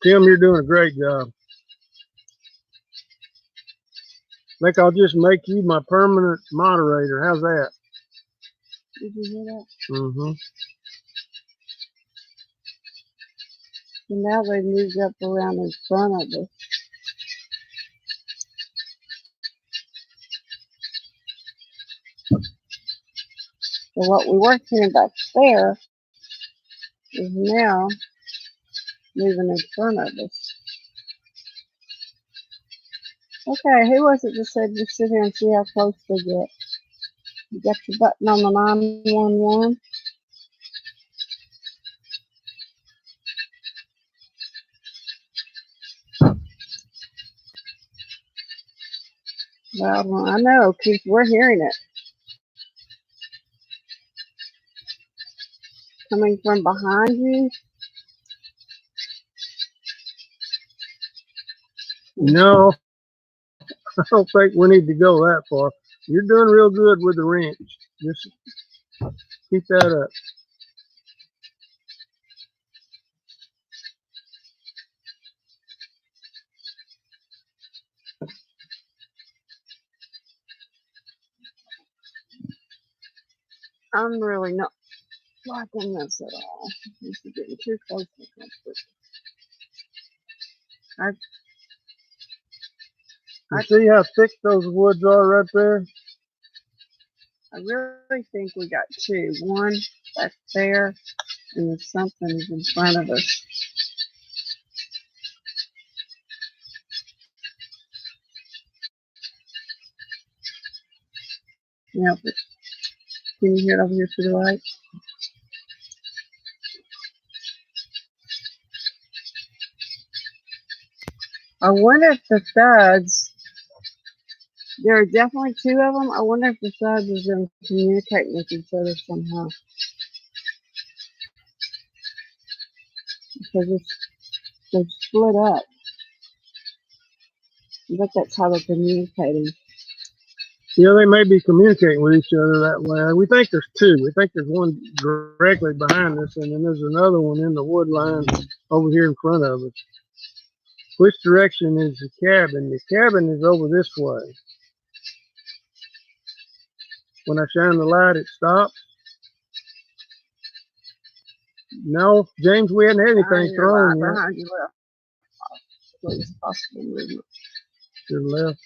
Tim, you're doing a great job. I think I'll just make you my permanent moderator. How's that? Did you hear that? Mm-hmm. And now they moved up around in front of us. So what we were hearing back there is now moving in front of us. Okay, who was it that said just sit here and see how close they get? You got your button on the 911? Well, I know, Keith, we're hearing it. Coming from behind you? No, I don't think we need to go that far. You're doing real good with the wrench. Just keep that up. I'm really not liking this at all. This is getting too close to comfort. You see how thick those woods are right there? I really think we got two. One back there, and then something's in front of us. Yeah, but can you hear it over here to the right? I wonder if the thuds, there are definitely two of them. I wonder if the thuds is them communicating with each other somehow. Because they're split up. I bet that's how they're communicating. Yeah, they may be communicating with each other that way. We think there's two. We think there's one directly behind us, and then there's another one in the wood line over here in front of us. Which direction is the cabin? The cabin is over this way. When I shine the light, it stops. No, James, we hadn't had anything thrown yet. Behind you left. Please, possible movement. To the left.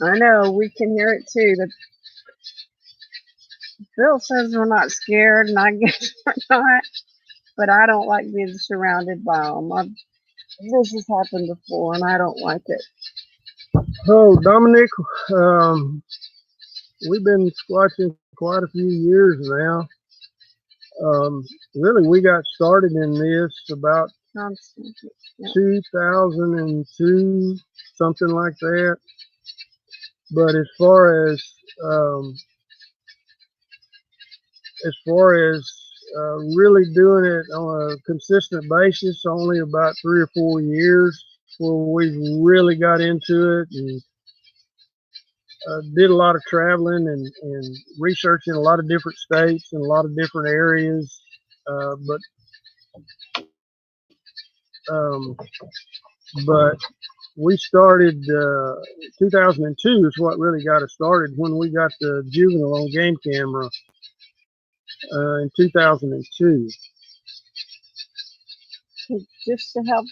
I know, we can hear it too. Phil says we're not scared, and I guess we're not. But I don't like being surrounded by them. This has happened before, and I don't like it. Oh, Dominic, we've been squatching quite a few years now. Really, we got started in this about 2002, something like that. But as far as really doing it on a consistent basis, only about 3 or 4 years where we really got into it and did a lot of traveling and researching a lot of different states and a lot of different areas. But we started 2002 is what really got us started when we got the juvenile on game camera in 2002. Just to help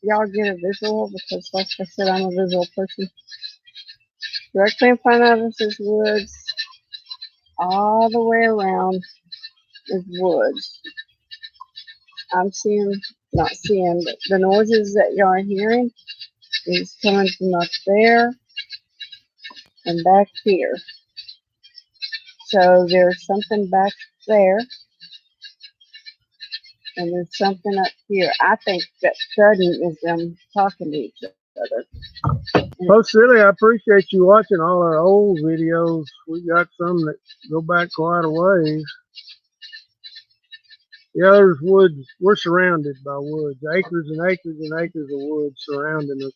y'all get a visual, because like I said, I'm a visual person. Directly in front of us is woods. All the way around is woods. I'm not seeing, but the noises that y'all are hearing is coming from up there and back here. So there's something back there, and there's something up here. I think that thudding is them talking to each other. Oh, Silly, I appreciate you watching all our old videos. We got some that go back quite a ways. Yeah, there's woods. We're surrounded by woods. Acres and acres and acres of woods surrounding us.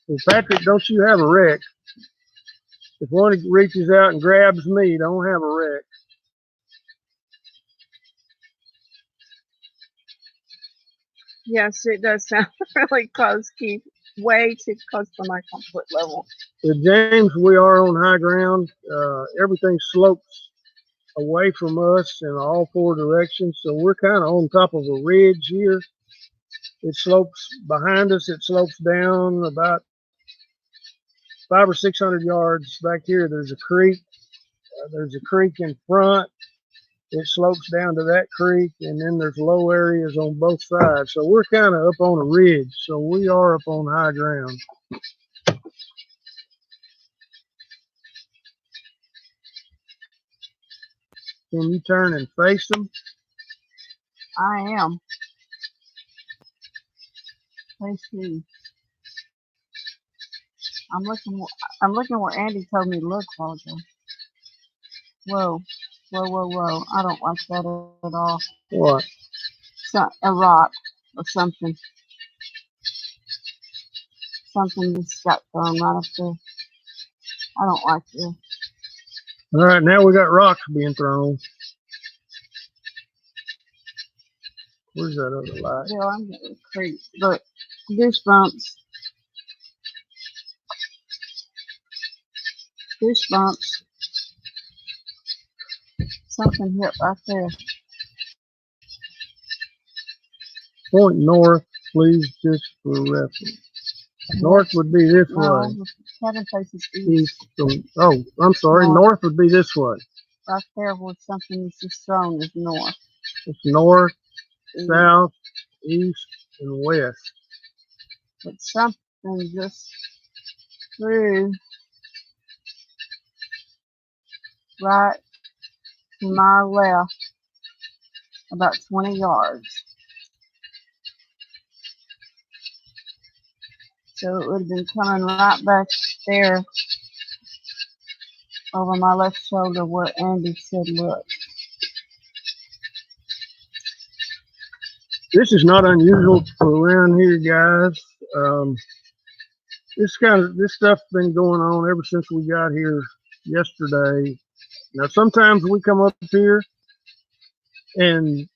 Well, Patrick, don't you have a wreck? If one reaches out and grabs me, don't have a wreck. Yes, it does sound really close, Keith. Way too close to my comfort level. James, we are on high ground. Everything slopes away from us in all 4 directions. So we're kind of on top of a ridge here. It slopes behind us. It slopes down about 500 or 600 yards back here. There's a creek. There's a creek in front. It slopes down to that creek, and then there's low areas on both sides. So we're kind of up on a ridge. So we are up on high ground. Can you turn and face them? I am. Let's see. I'm looking where Andy told me to look while ago. Whoa. I don't like that at all. What? A rock or something. Something just got thrown right up there. I don't like this. All right, now we got rocks being thrown. Where's that other light? Bill, I'm getting creeped. Look, goosebumps. Goosebumps. Something hit right there. Point north, please, just for reference. North would be this way. Cabin faces east. Oh, I'm sorry. North would be this way. Right there where something is just thrown is north. It's north, south, east, and west. But something just flew right to my left, about 20 yards. So it would have been coming right back there over my left shoulder where Andy said, look. This is not unusual for around here, guys. This stuff's been going on ever since we got here yesterday. Now, sometimes we come up here and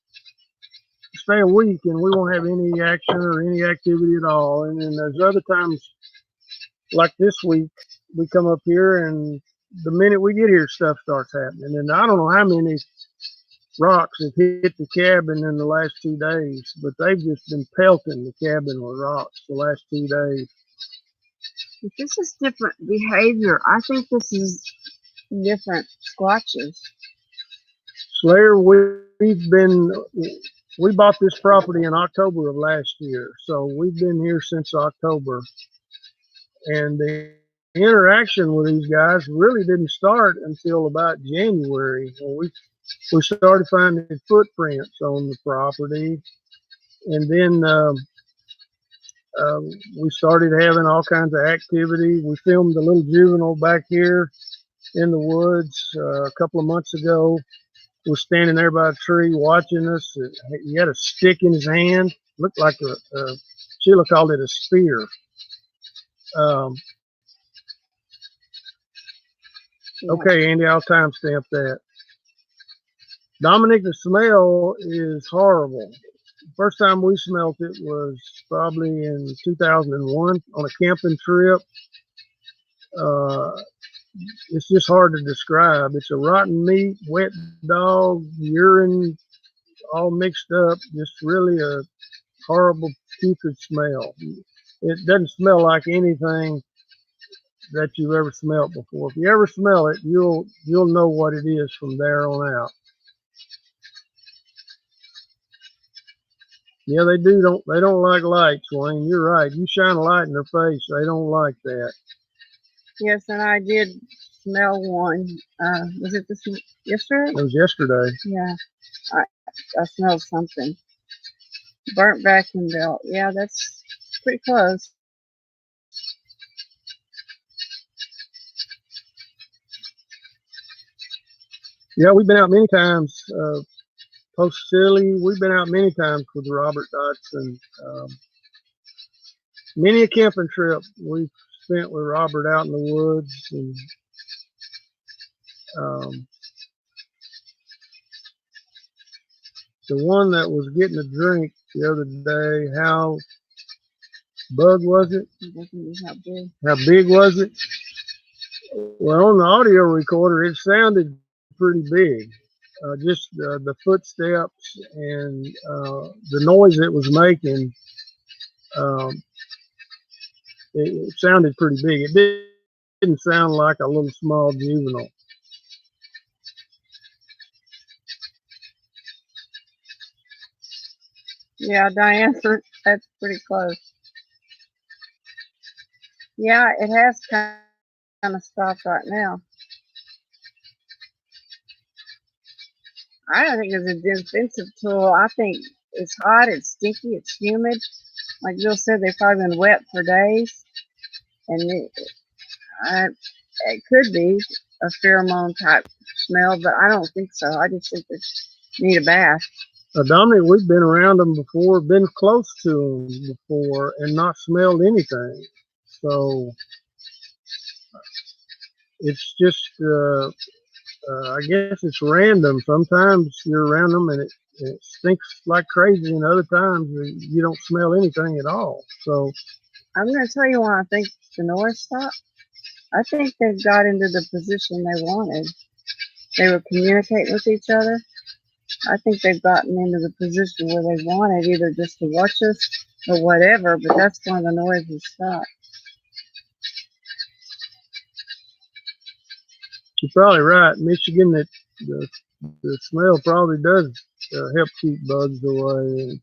stay a week and we won't have any action or any activity at all. And then there's other times, like this week, we come up here and the minute we get here, stuff starts happening. And I don't know how many rocks have hit the cabin in the last 2 days, but they've just been pelting the cabin with rocks the last 2 days. But this is different behavior. I think this is different squatches. Slayer, we bought this property in October of last year, so we've been here since October. And the interaction with these guys really didn't start until about January, when we started finding footprints on the property, and then we started having all kinds of activity. We filmed a little juvenile back here in the woods a couple of months ago. Was standing there by a tree watching us. He had a stick in his hand, looked like Sheila called it a spear. Okay, Andy, I'll timestamp that. Dominic, the smell is horrible. First time we smelt it was probably in 2001 on a camping trip. It's just hard to describe. It's a rotten meat, wet dog, urine, all mixed up. Just really a horrible, putrid smell. It doesn't smell like anything that you've ever smelled before. If you ever smell it, you'll know what it is from there on out. Yeah, they don't like lights, Wayne. You're right. You shine a light in their face, they don't like that. Yes, and I did smell one. Was it yesterday? It was yesterday. Yeah, I smelled something. Burnt vacuum belt. Yeah, that's pretty close. Yeah, we've been out many times. Post Silly, we've been out many times with Robert Dodson. Many a camping trip we've spent with Robert out in the woods. And the one that was getting a drink the other day, how bug was it? How big was it? Well, on the audio recorder, it sounded pretty big. Just the footsteps and the noise it was making, it sounded pretty big. It didn't sound like a little small juvenile. Yeah, Diane, that's pretty close. Yeah, it has kind of stopped right now. I don't think it's a defensive tool. I think it's hot, it's stinky, it's humid. Like Bill said, they've probably been wet for days. And it could be a pheromone type smell, but I don't think so. I just think they need a bath. Dominic, we've been around them before, been close to them before, and not smelled anything. So it's just, I guess it's random. Sometimes you're around them and it stinks like crazy, and other times you don't smell anything at all. So I'm going to tell you why I think the noise stopped. I think they've got into the position they wanted. They were communicating with each other. I think they've gotten into the position where they wanted, either just to watch us or whatever, but that's why the noise has stopped. you're probably right. Michigan, the smell probably does help keep bugs away.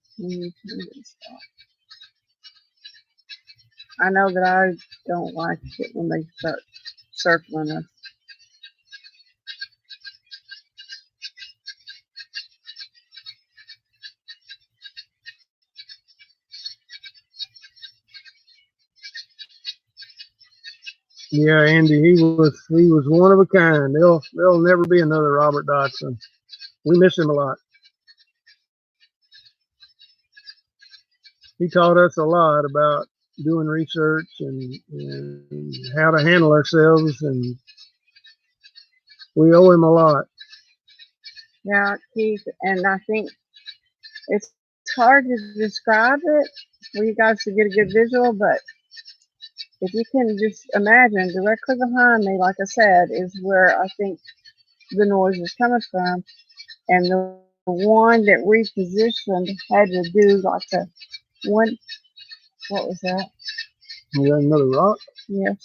I know that I don't like it when they start circling us. Yeah, Andy, he was one of a kind. There'll never be another Robert Dodson. We miss him a lot. He taught us a lot about doing research and how to handle ourselves, and we owe him a lot. Yeah, Keith, and I think it's hard to describe it for you guys to get a good visual, but if you can just imagine directly behind me, like I said, is where I think the noise is coming from. And the one that repositioned had to do like a one, what was that? We got another rock. Yes,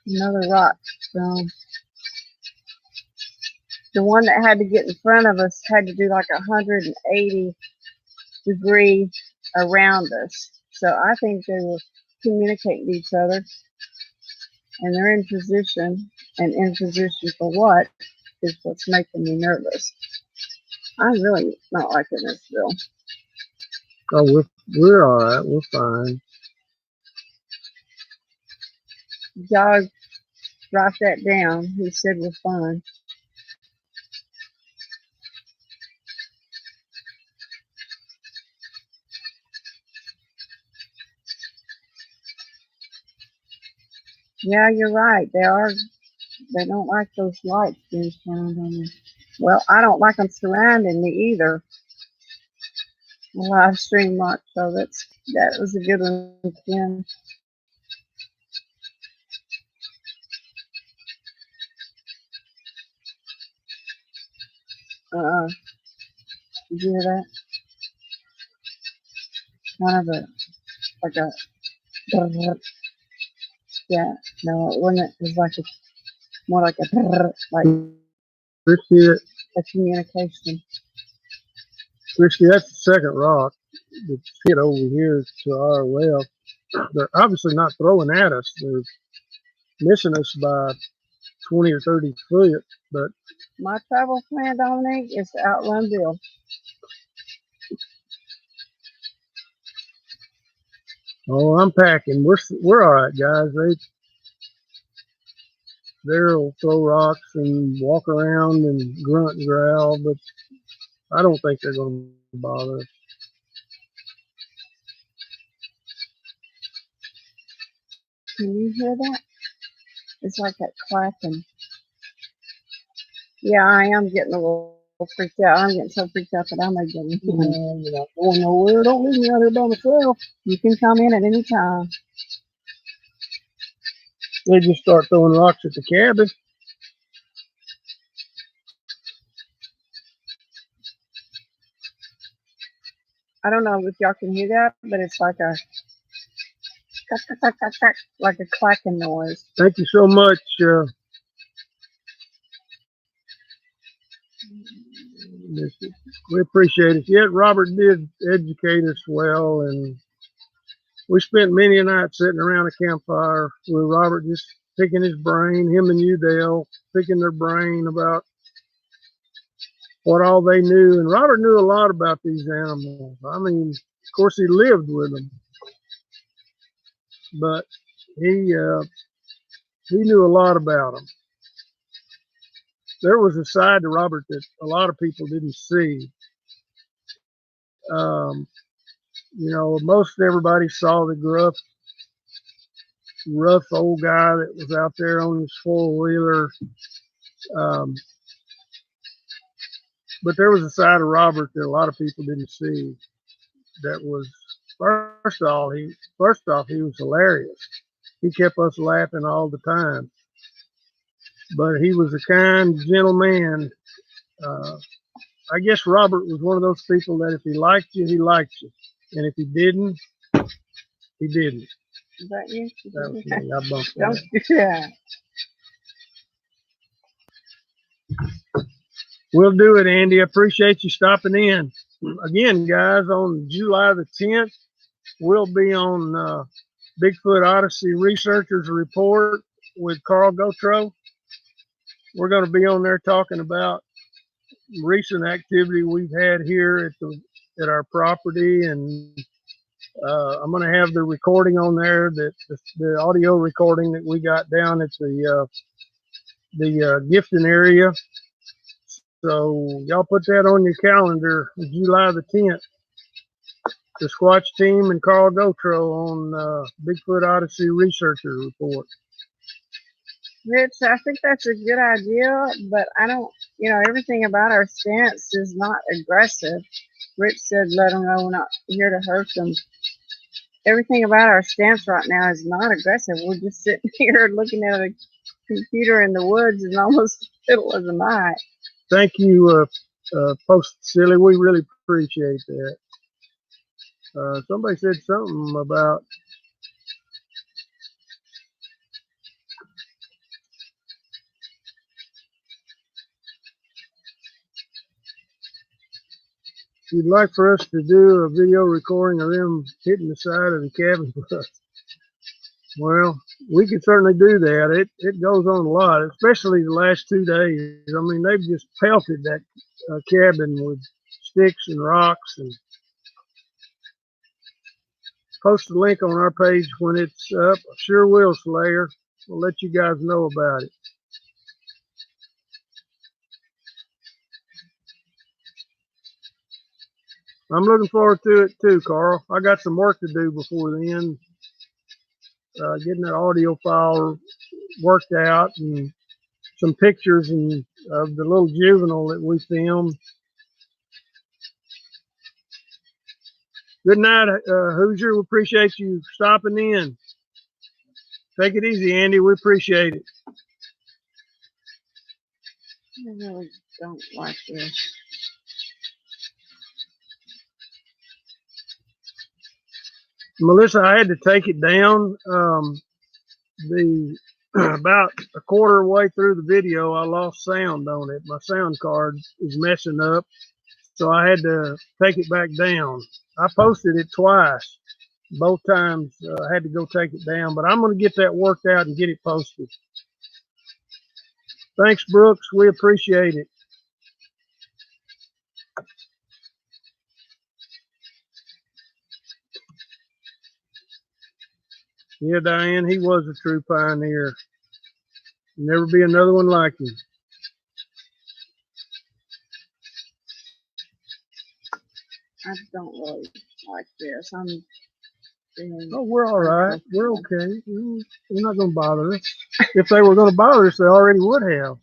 another rock. The one that had to get in front of us had to do like 180 degree around us. So I think they were communicating to each other, and they're in position, and in position for what is what's making me nervous. I'm really not liking this, Bill. Oh, we're all right. We're fine. Y'all write that down. He said we're fine. Yeah, you're right. They don't like those lights being shined on them. Well, I don't like them surrounding me either. Live stream watch, so that was a good one, Ken. Did you hear that? Kind of a like a yeah. No, it wasn't. It was like more like a like a communication. Christy, that's the second rock that's hit over here to our left. They're obviously not throwing at us. They're missing us by 20 or 30 foot. But my travel plan, Dominic, is to outrun Bill. oh, I'm packing. We're all right, guys. They'll throw rocks and walk around and grunt and growl, but I don't think they're going to bother us. Can you hear that? It's like that clapping. Yeah, I am getting a little freaked out. I'm getting so freaked out that I may get in. You're not going nowhere. Don't leave me out here by myself. You can come in at any time. They just start throwing rocks at the cabin. I don't know if y'all can hear that, but it's like a like a clacking noise. Thank you so much. We appreciate it. Yet Robert did educate us well, and we spent many a night sitting around a campfire with Robert, just picking his brain. Him and you, Dale, picking their brain about what all they knew. And Robert knew a lot about these animals. I mean, of course, he lived with them, but he knew a lot about them. There was a side to Robert that a lot of people didn't see. Um, most everybody saw the rough old guy that was out there on his four-wheeler. Um, but there was a side of Robert that a lot of people didn't see. That was first off, he was hilarious. He kept us laughing all the time. But he was a kind, gentle man. I guess Robert was one of those people that if he liked you, he liked you, and if he didn't, he didn't. Is that you? That was me. I bumped that. Yeah. We'll do it, Andy. I appreciate you stopping in. Again, guys, on July the 10th, we'll be on Bigfoot Odyssey Researchers Report with Carl Gotro. We're going to be on there talking about recent activity we've had here at our property and I'm going to have the recording on there, that the audio recording that we got down at the gifting area. So y'all put that on your calendar, July the 10th. The Squatch Team and Carl Gotro on Bigfoot Odyssey Researcher Report. Rich, I think that's a good idea, but I don't, everything about our stance is not aggressive. Rich said, let them know we're not here to hurt them. Everything about our stance right now is not aggressive. We're just sitting here looking at a computer in the woods in almost the middle of the night. Thank you, Post Silly. We really appreciate that. Somebody said something about you'd like for us to do a video recording of them hitting the side of the cabin with us. Well, we can certainly do that. It goes on a lot, especially the last 2 days. I mean, they've just pelted that cabin with sticks and rocks. And post a link on our page when it's up. I sure will, Slayer. We'll let you guys know about it. I'm looking forward to it too, Carl. I got some work to do before then. Getting that audio file worked out and some pictures and of the little juvenile that we filmed. Good night, Hoosier. We appreciate you stopping in. Take it easy, Andy. We appreciate it. I really don't like this. Melissa, I had to take it down. About a quarter way through the video, I lost sound on it. My sound card is messing up, so I had to take it back down. I posted it twice. Both times I had to go take it down, but I'm going to get that worked out and get it posted. Thanks, Brooks. We appreciate it. Yeah, Diane, he was a true pioneer. Never be another one like him. I don't really like this. Oh, we're all right. We're okay. They're not going to bother us. If they were going to bother us, they already would have.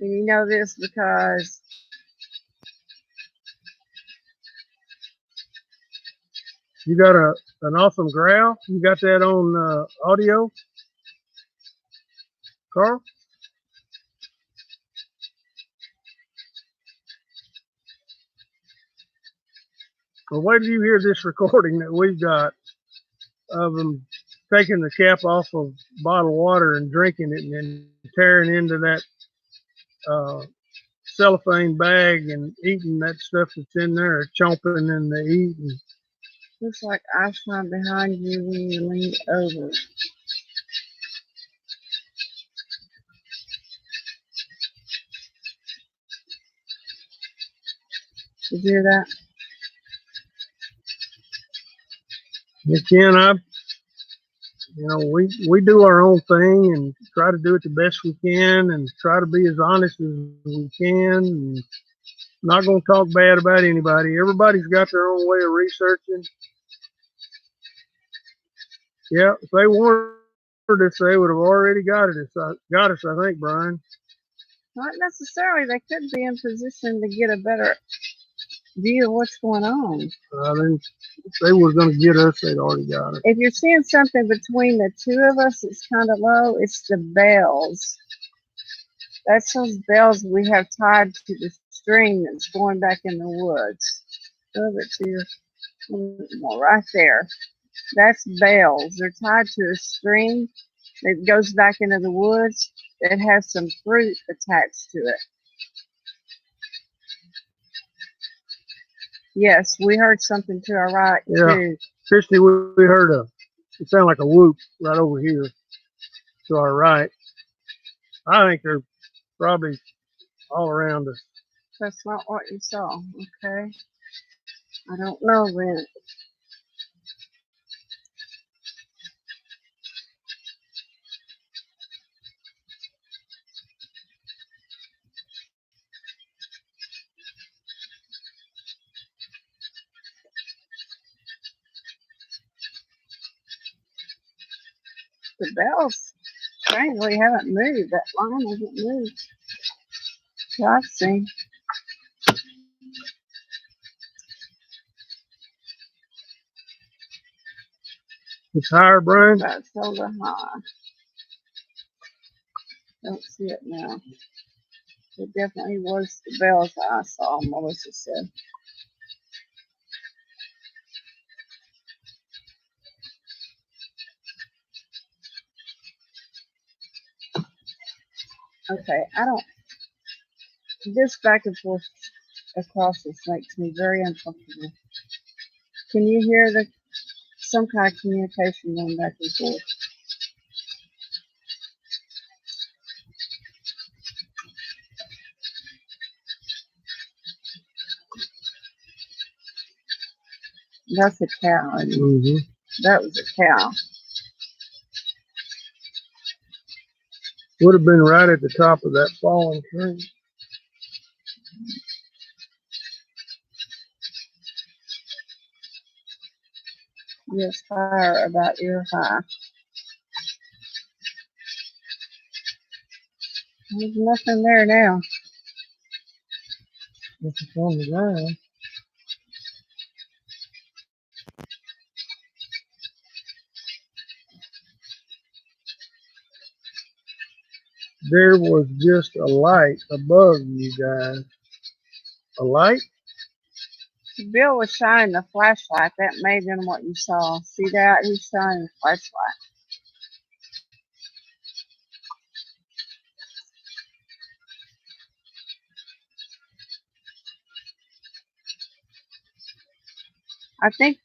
And you know this because you got an awesome growl. You got that on audio, Carl? Well, wait till you hear this recording that we've got of them taking the cap off of bottled water and drinking it and then tearing into that cellophane bag and eating that stuff that's in there, chomping and they eating. looks like I shine behind you when you lean over. Did you hear that? Ken, we do our own thing and try to do it the best we can and try to be as honest as we can and not going to talk bad about anybody. Everybody's got their own way of researching. Yeah, if they wanted us, they would have already got us, I think, Brian. Not necessarily. They could be in position to get a better view of what's going on. If they were going to get us, they'd already got it. If you're seeing something between the two of us, it's kind of low. It's the bells. That's those bells we have tied to the string that's going back in the woods. Move it to your, right there. That's bells. They're tied to a string that goes back into the woods that has some fruit attached to it. Yes, we heard something to our right, too. Christy, we heard it sounded like a whoop right over here to our right. I think they're probably all around us. That's not what you saw, okay? I don't know when. The bells strangely haven't moved. That line hasn't moved. So I've seen. It's higher, Brian. About shoulder high. Don't see it now. It definitely was the bells that I saw, Melissa said. Okay, I don't. This back and forth across this makes me very uncomfortable. Can you hear some kind of communication going back and forth? That's a cow. Mm-hmm. That was a cow. Would have been right at the top of that fallen tree. Yes, fire about ear high. There's nothing there now. It's on the ground. There was just a light above you guys. A light? Bill was shining a flashlight. That may have been what you saw. See that? He's shining a flashlight. I think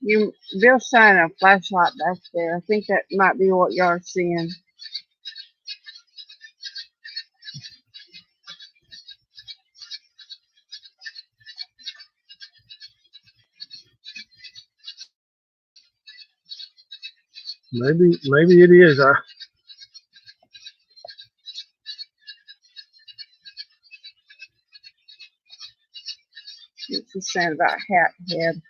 Bill's shining a flashlight back there. I think that might be what y'all are seeing. Maybe it is. It's just saying about hat head.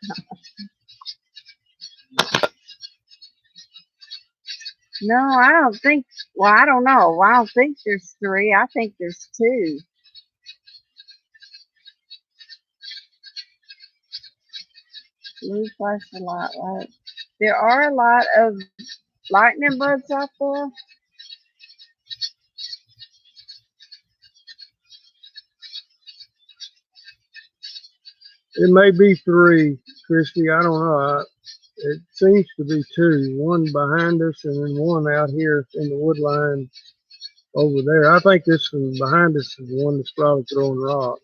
No, I don't think. Well, I don't know. I don't think there's three. I think there's two. Blue flashlight, right? There are a lot of lightning bugs out there. It may be three, Christy. I don't know. It seems to be two. One behind us and then one out here in the wood line over there. I think this one behind us is the one that's probably throwing rocks.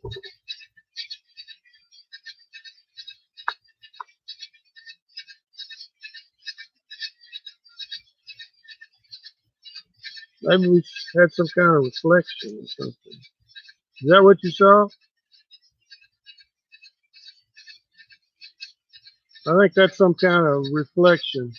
Maybe we had some kind of reflection or something. Is that what you saw? I think that's some kind of reflection.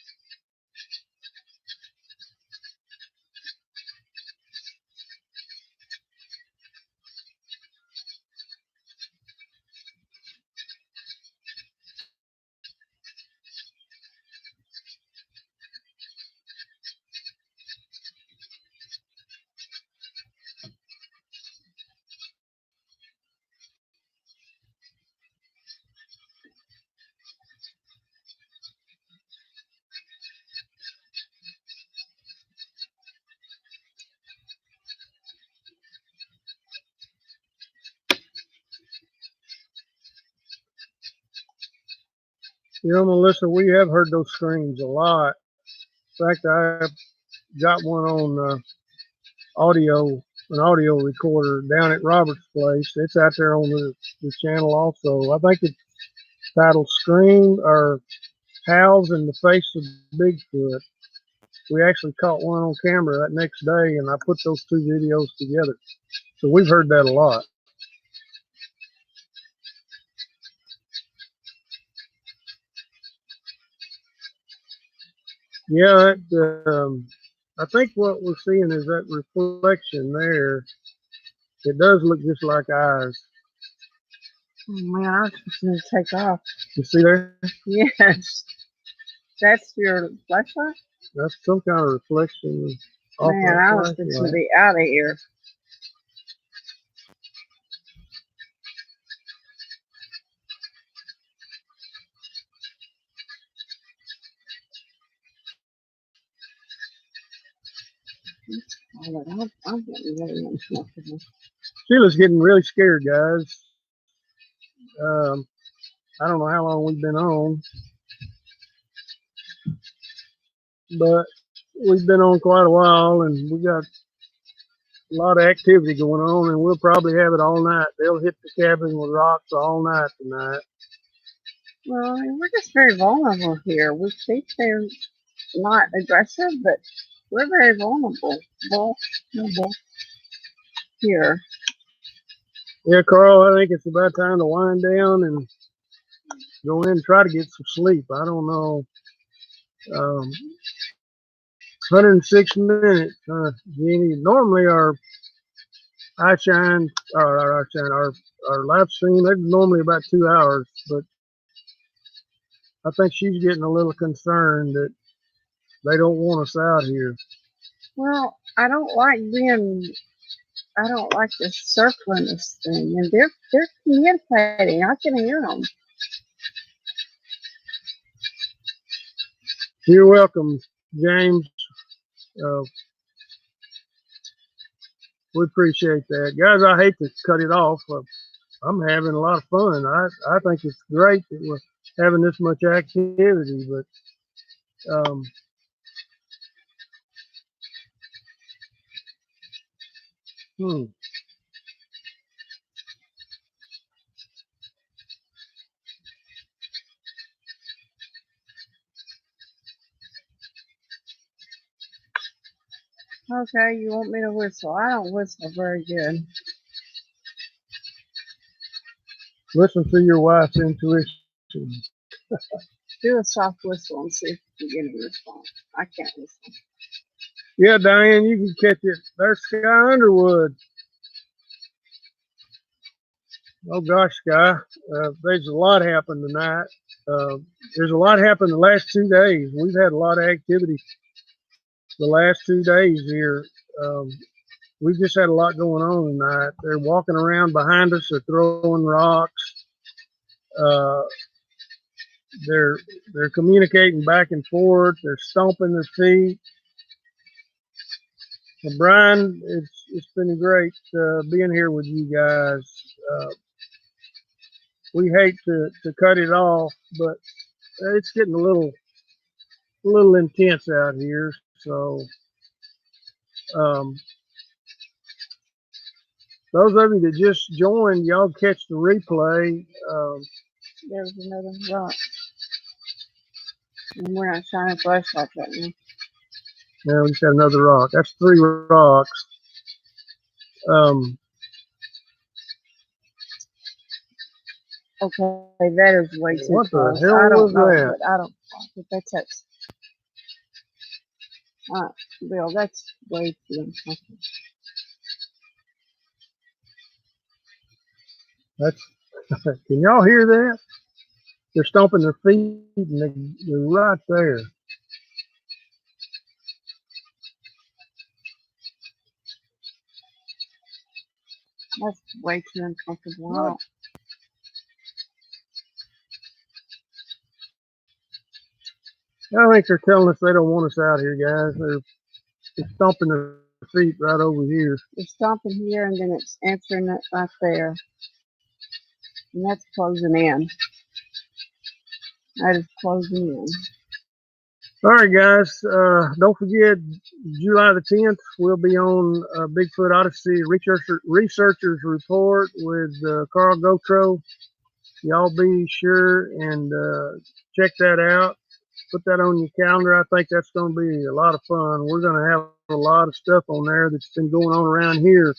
You know, Melissa, we have heard those screams a lot. In fact, I got one on an audio recorder down at Robert's place. It's out there on the channel also. I think it's titled Scream or Howls in the Face of Bigfoot. We actually caught one on camera that next day, and I put those two videos together. So we've heard that a lot. Yeah, I think what we're seeing is that reflection there. It does look just like eyes. Oh man, I was just gonna take off. You see there? Yes. That's your flashlight? That's some kind of reflection off Man, that I was fixing to flashlight. be out of here. I'm getting really uncomfortable. Sheila's getting really scared, guys. Um, I don't know how long we've been on, but we've been on quite a while, and we got a lot of activity going on, and we'll probably have it all night. They'll hit the cabin with rocks all night tonight. Well, we're just very vulnerable here. We think they're not aggressive, but we're very vulnerable. Vulnerable here. Yeah, Carl, I think it's about time to wind down and go in and try to get some sleep. I don't know. 106 minutes, Jeannie. Normally I shine, our live stream, it's normally about 2 hours, but I think she's getting a little concerned that they don't want us out here. Well, I don't like this circling this thing, and they're communicating. I can hear them. You're welcome, James. Uh, we appreciate that. Guys, I hate to cut it off. I'm having a lot of fun. I think it's great that we're having this much activity, but hmm. Okay, you want me to whistle? I don't whistle very good. Listen to your wife's intuition. Do a soft whistle and see if you get any response. I can't whistle. Yeah, Diane, you can catch it. There's Sky Underwood. Oh gosh, Sky, there's a lot happened tonight. There's a lot happened the last 2 days. We've had a lot of activity the last 2 days here. Um, we've just had a lot going on tonight. They're walking around behind us. They're throwing rocks. Uh, they're communicating back and forth. They're stomping their feet. Well, Brian, it's been great being here with you guys. We hate to cut it off, but it's getting a little intense out here. So um, those of you that just joined, y'all catch the replay. There's another rock. And we're not shining flashlights right now. Now we just had another rock. That's 3 rocks. Um, Okay, that is way too what close. the hell I don't was know, that? but I don't think that's Bill, that's way too uncomfortable. That's can y'all hear that? They're stomping their feet and they're right there. That's way too uncomfortable. What? I think they're telling us they don't want us out here, guys. They're stomping their feet right over here. It's stomping here and then it's answering it right there. And that's closing in. That is closing in. All right, guys. Don't forget, July the 10th, we'll be on Bigfoot Odyssey Researchers Report with Carl Gotro. Y'all be sure and check that out. Put that on your calendar. I think that's going to be a lot of fun. We're going to have a lot of stuff on there that's been going on around here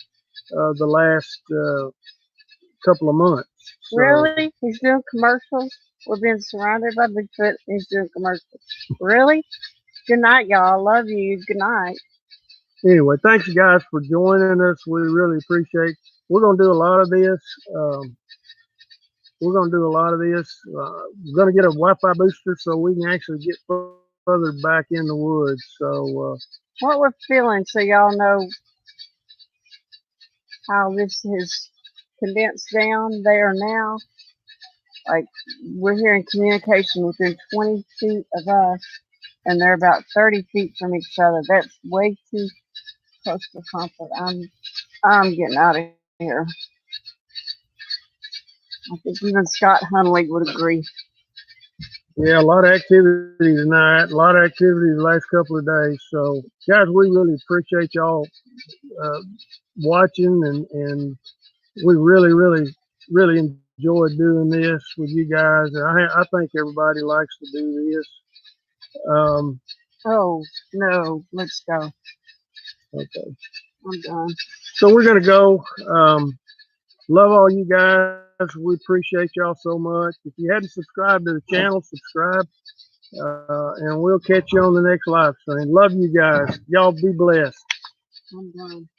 the last couple of months. So, really? He's doing commercials? We're being surrounded by Bigfoot and he's doing commercials. Really? Good night, y'all. Love you. Good night. Anyway, thanks you guys for joining us. We really appreciate. We're gonna do a lot of this. Um, we're gonna do a lot of this. We're gonna get a Wi-Fi booster so we can actually get further back in the woods. So What we're feeling, so y'all know how this has condensed down there now. Like, we're hearing communication within 20 feet of us, and they're about 30 feet from each other. That's way too close for comfort. I'm getting out of here. I think even Scott Hunley would agree. yeah, a lot of activity tonight. A lot of activity the last couple of days. So guys, we really appreciate y'all uh, watching, and we really enjoy doing this with you guys. I think everybody likes to do this. Oh, no, let's go. Okay. I'm done. So we're gonna go. Love all you guys. We appreciate y'all so much. If you hadn't subscribed to the channel, subscribe. And we'll catch you on the next live stream. Love you guys. Y'all be blessed. I'm done.